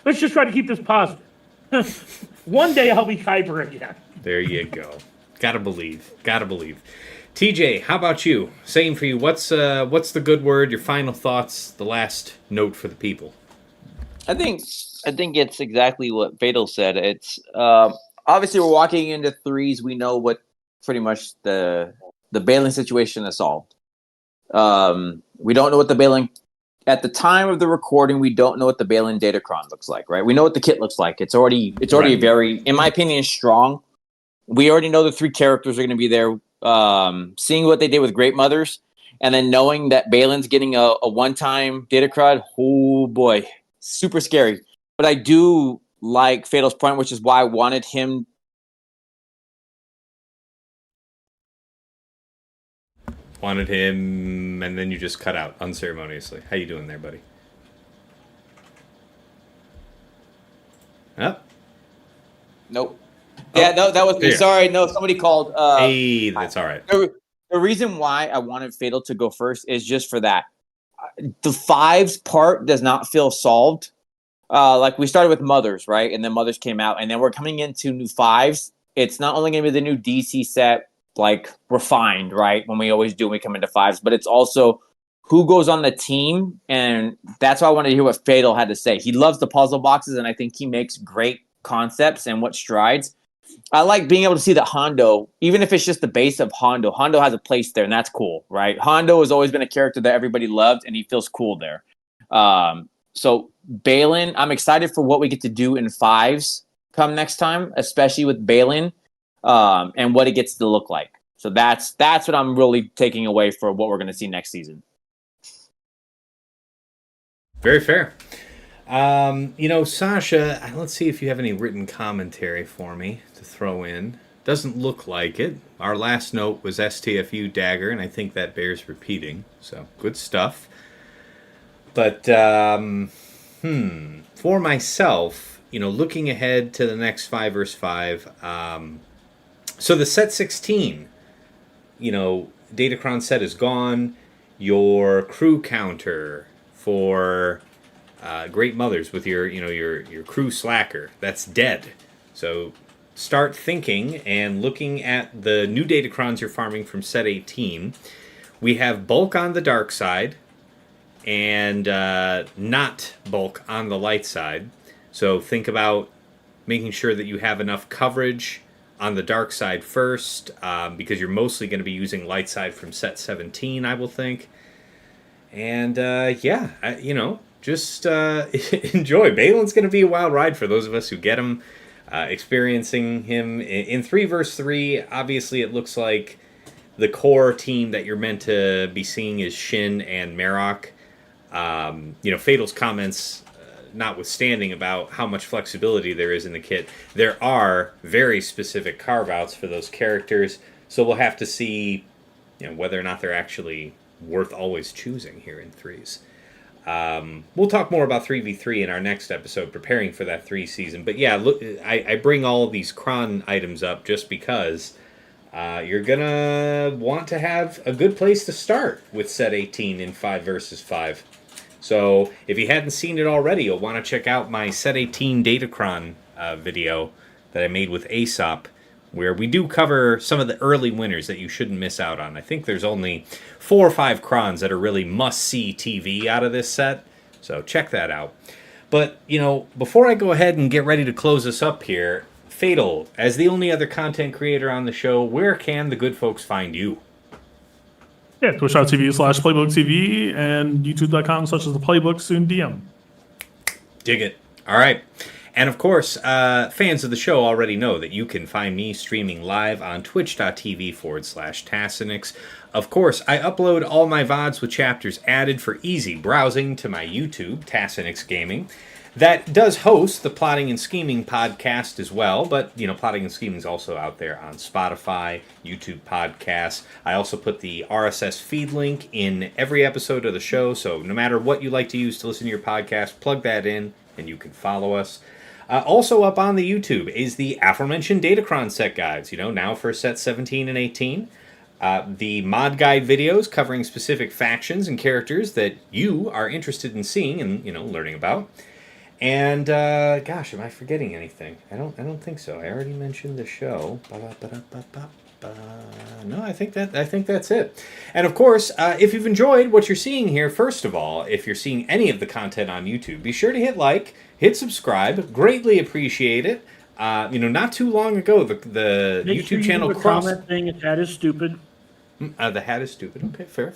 Let's just try to keep this positive. One day I'll be Kyber again. There you go. Gotta believe. TJ, how about you? Same for you. What's the good word? Your final thoughts. The last note for the people. I think it's exactly what Fatal said. It's obviously we're walking into 3s. We know what pretty much the Baylan situation is solved. We don't know what the Baylan at the time of the recording. We don't know what the Baylan Datacron looks like, right? We know what the kit looks like. It's already right. Very, in my opinion, strong. We already know the 3 characters are going to be there. Seeing what they did with Great Mothers, And then knowing that Baylan's getting a one-time data crud, oh boy, super scary. But I do like Fatal's point, which is why I wanted him. Wanted him, and then you just cut out unceremoniously. How you doing there, buddy? Up. Nope. Yeah, no, that was me. Yeah. Sorry, no, somebody called. Hey, that's all right. The reason why I wanted Fatal to go first is just for that. The fives part does not feel solved. Like we started with Mothers, right? And then Mothers came out, and then we're coming into new fives. It's not only going to be the new DC set, like refined, right? When we always do when we come into fives, but it's also who goes on the team. And that's why I wanted to hear what Fatal had to say. He loves the puzzle boxes, and I think he makes great concepts and what strides. I like being able to see that Hondo, even if it's just the base of Hondo has a place there, and that's cool, right? Hondo has always been a character that everybody loved, and he feels cool there. So Baylan, I'm excited for what we get to do in fives come next time, especially with Baylan, and what it gets to look like. So that's what I'm really taking away for what we're going to see next season. Very fair. Sasha, let's see if you have any written commentary for me to throw in. Doesn't look like it. Our last note was STFU Dagger, and I think that bears repeating. So, good stuff. But, for myself, looking ahead to the next 5 vs. 5, so the set 16, Datacron set is gone. Your crew counter for Great Mothers with your crew slacker, that's dead. So start thinking and looking at the new Datacrons you're farming from set 18. We have bulk on the dark side and not bulk on the light side. So think about making sure that you have enough coverage on the dark side first, because you're mostly going to be using light side from set 17, I will think. And just enjoy. Baylan's going to be a wild ride for those of us who get him, experiencing him in 3 vs. 3. Obviously, it looks like the core team that you're meant to be seeing is Shin and Marok. Fatal's comments notwithstanding about how much flexibility there is in the kit, there are very specific carve-outs for those characters, so we'll have to see whether or not they're actually worth always choosing here in 3s. We'll talk more about 3v3 in our next episode, preparing for that 3 season. But yeah, look, I bring all of these cron items up just because you're going to want to have a good place to start with set 18 in 5 vs. 5. So if you hadn't seen it already, you'll want to check out my set 18 Datacron video that I made with Aesop, where we do cover some of the early winners that you shouldn't miss out on. I think there's only 4 or 5 crons that are really must-see TV out of this set, so check that out. But, before I go ahead and get ready to close this up here, Fatal, as the only other content creator on the show, where can the good folks find you? Yeah, twitch.tv/PlaybookTV and youtube.com/theplaybook, soon DM. Dig it. All right. And of course, fans of the show already know that you can find me streaming live on twitch.tv/Tassinix. Of course, I upload all my VODs with chapters added for easy browsing to my YouTube, Tassinix Gaming. That does host the Plotting and Scheming podcast as well, but, Plotting and Scheming is also out there on Spotify, YouTube podcasts. I also put the RSS feed link in every episode of the show, so no matter what you like to use to listen to your podcast, plug that in, and you can follow us. Also up on the YouTube is the aforementioned Datacron set guides, now for set 17 and 18. The mod guide videos covering specific factions and characters that you are interested in seeing and, learning about. And, gosh, am I forgetting anything? I don't think so. I already mentioned the show. No, I think that's it. And of course, if you've enjoyed what you're seeing here, first of all, if you're seeing any of the content on YouTube, be sure to hit like, hit subscribe. Greatly appreciate it. Not too long ago, the Make YouTube sure you channel do a crossed. comment thing. That is stupid. The hat is stupid. Okay, fair.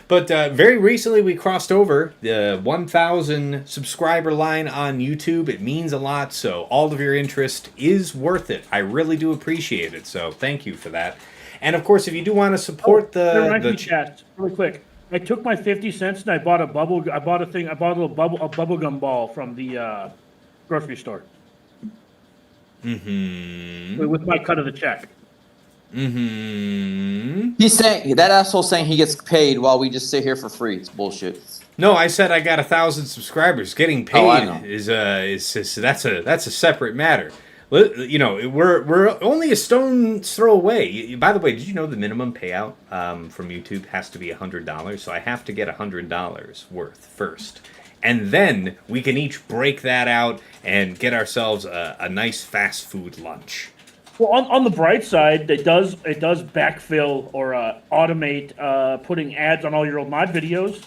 But very recently, we crossed over the 1,000 subscriber line on YouTube. It means a lot, so all of your interest is worth it. I really do appreciate it, so thank you for that. And of course, if you do want to support That reminds me, the chat, really quick. I took my 50 cents and I bought a little bubble gum ball from the grocery store. With my cut of the check. He's saying that asshole saying he gets paid while we just sit here for free. It's bullshit. No, I said I got 1,000 subscribers. Getting paid I know. is that's a separate matter. You know, we're only a stone's throw away. By the way, did you know the minimum payout from YouTube has to be $100? So I have to get $100 worth first, and then we can each break that out and get ourselves a nice fast food lunch. Well, on the bright side, it does backfill or automate putting ads on all your old mod videos.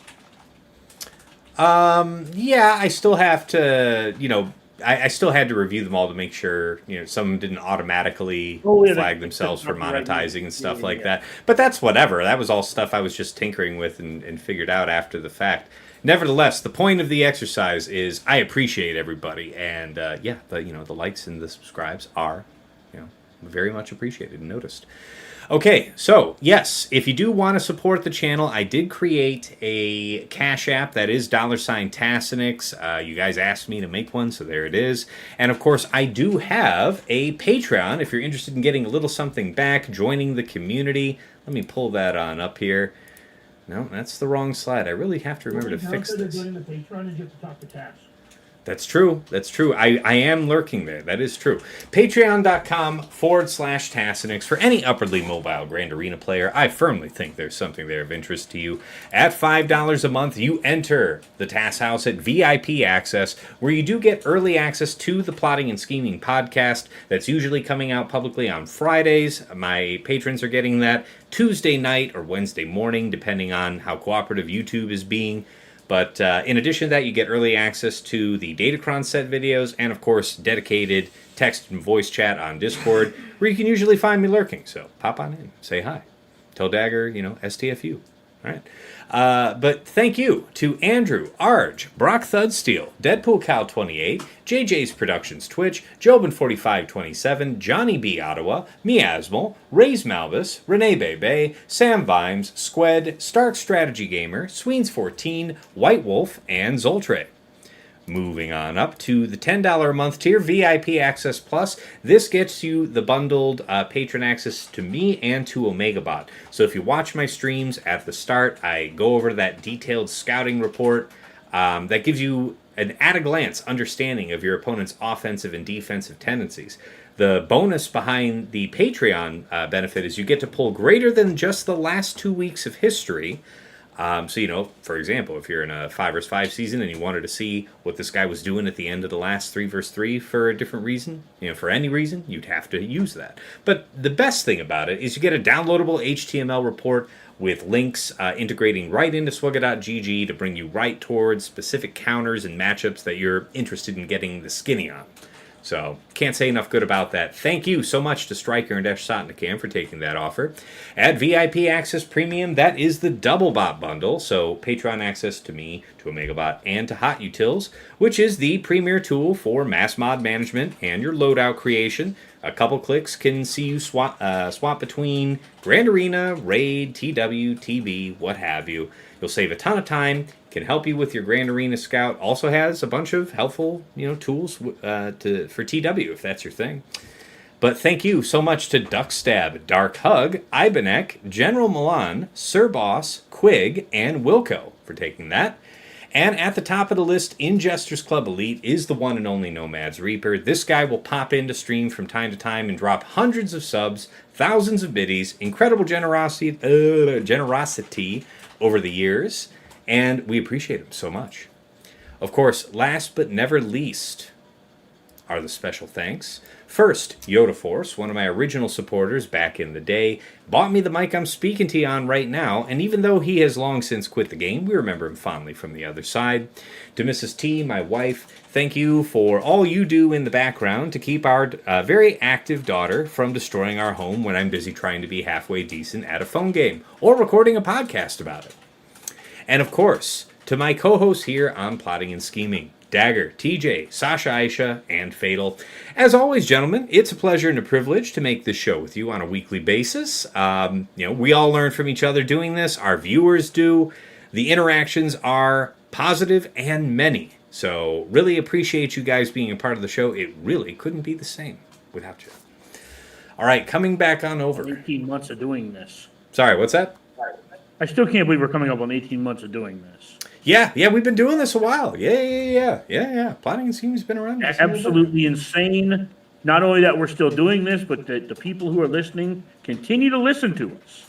Yeah, I still have to, you know, I still had to review them all to make sure, you know, some didn't automatically flag themselves for monetizing and stuff like that. But that's whatever. That was all stuff I was just tinkering with and figured out after the fact. Nevertheless, the point of the exercise is I appreciate everybody, and the likes and the subscribes are, you know, very much appreciated and noticed. Okay, so yes, if you do want to support the channel, I did create a Cash App that is $Tassinix. You guys asked me to make one, so there it is. And of course, I do have a Patreon if you're interested in getting a little something back, joining the community. Let me pull that on up here. No, that's the wrong slide. I really have to remember to fix this. That's true. That's true. I am lurking there. That is true. Patreon.com/Tassinix for any upwardly mobile Grand Arena player. I firmly think there's something there of interest to you. At $5 a month, you enter the Tass House at VIP access, where you do get early access to the Plotting and Scheming podcast that's usually coming out publicly on Fridays. My patrons are getting that Tuesday night or Wednesday morning, depending on how cooperative YouTube is being. But in addition to that, you get early access to the Datacron set videos and, of course, dedicated text and voice chat on Discord, where you can usually find me lurking. So pop on in, say hi. Tell Dagger, you know, STFU. All right. But thank you to Andrew, Arj, Brock Thudsteel, Deadpool Cow 28, JJ's Productions Twitch, Jobin4527, Johnny B. Ottawa, Miasmal, Ray's Malvis, Renee Bebe, Sam Vimes, Squed, Stark Strategy Gamer, Sweens14, White Wolf, and Zoltre. Moving on up to the $10 a month tier, VIP Access Plus. This gets you the bundled patron access to me and to OmegaBot. So if you watch my streams at the start, I go over that detailed scouting report that gives you an at-a-glance understanding of your opponent's offensive and defensive tendencies. The bonus behind the Patreon benefit is you get to pull greater than just the last 2 weeks of history. So, you know, for example, if you're in a 5 vs 5 season and you wanted to see what this guy was doing at the end of the last 3 vs 3 for a different reason, you know, for any reason, you'd have to use that. But the best thing about it is you get a downloadable HTML report with links integrating right into swugga.gg to bring you right towards specific counters and matchups that you're interested in getting the skinny on. So, can't say enough good about that. Thank you so much to Stryker and Sotnikam for taking that offer. At VIP Access Premium, that is the Double Bot bundle. So, Patreon access to me, to OmegaBot, and to Hot Utils, which is the premier tool for mass mod management and your loadout creation. A couple clicks can see you swap between Grand Arena, Raid, TW, TB, what have you. You'll save a ton of time, can help you with your Grand Arena Scout. Also has a bunch of helpful, you know, tools for TW if that's your thing. But thank you so much to Duckstab, Dark Hug, Ibenek, General Milan, Sir Boss, Quig, and Wilco for taking that. And at the top of the list, in Jester's Club Elite, is the one and only Nomad's Reaper. This guy will pop into stream from time to time and drop hundreds of subs, thousands of biddies, incredible generosity over the years, and we appreciate him so much. Of course, last but never least are the special thanks. First, Yoda Force, one of my original supporters back in the day, bought me the mic I'm speaking to you on right now, and even though he has long since quit the game, we remember him fondly from the other side. To Mrs. T, my wife, thank you for all you do in the background to keep our very active daughter from destroying our home when I'm busy trying to be halfway decent at a phone game or recording a podcast about it. And of course, to my co-hosts here on Plotting and Scheming, Dagger, TJ, Sasha, Aisha, and Fatal. As always, gentlemen, it's a pleasure and a privilege to make this show with you on a weekly basis. We all learn from each other doing this. Our viewers do. The interactions are positive and many. So really appreciate you guys being a part of the show. It really couldn't be the same without you. All right, coming back on over. 18 months of doing this. Sorry, what's that? I still can't believe we're coming up on 18 months of doing this. Yeah, we've been doing this a while. Yeah. Plotting and scheming's been around. Absolutely insane. Not only that we're still doing this, but that the people who are listening continue to listen to us.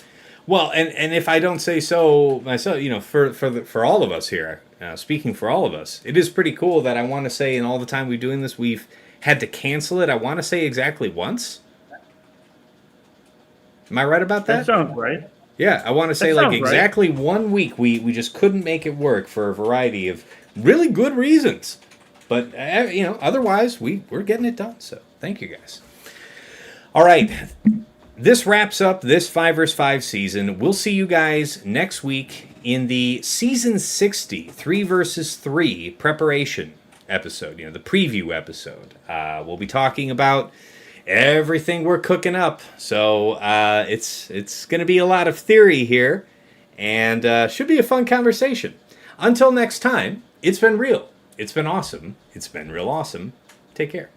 Well, and if I don't say so myself, for all of us here, speaking for all of us, it is pretty cool that I want to say in all the time we're doing this, we've had to cancel it. I want to say exactly once. Am I right about that? That sounds right. Yeah, I want to say like exactly 1 week we just couldn't make it work for a variety of really good reasons. But, otherwise we're getting it done. So thank you guys. All right. This wraps up this 5 vs. 5 season. We'll see you guys next week in the season 60 3 vs. 3 preparation episode, the preview episode. We'll be talking about everything we're cooking up. So it's going to be a lot of theory here, and should be a fun conversation. Until next time, it's been real. It's been awesome. It's been real awesome. Take care.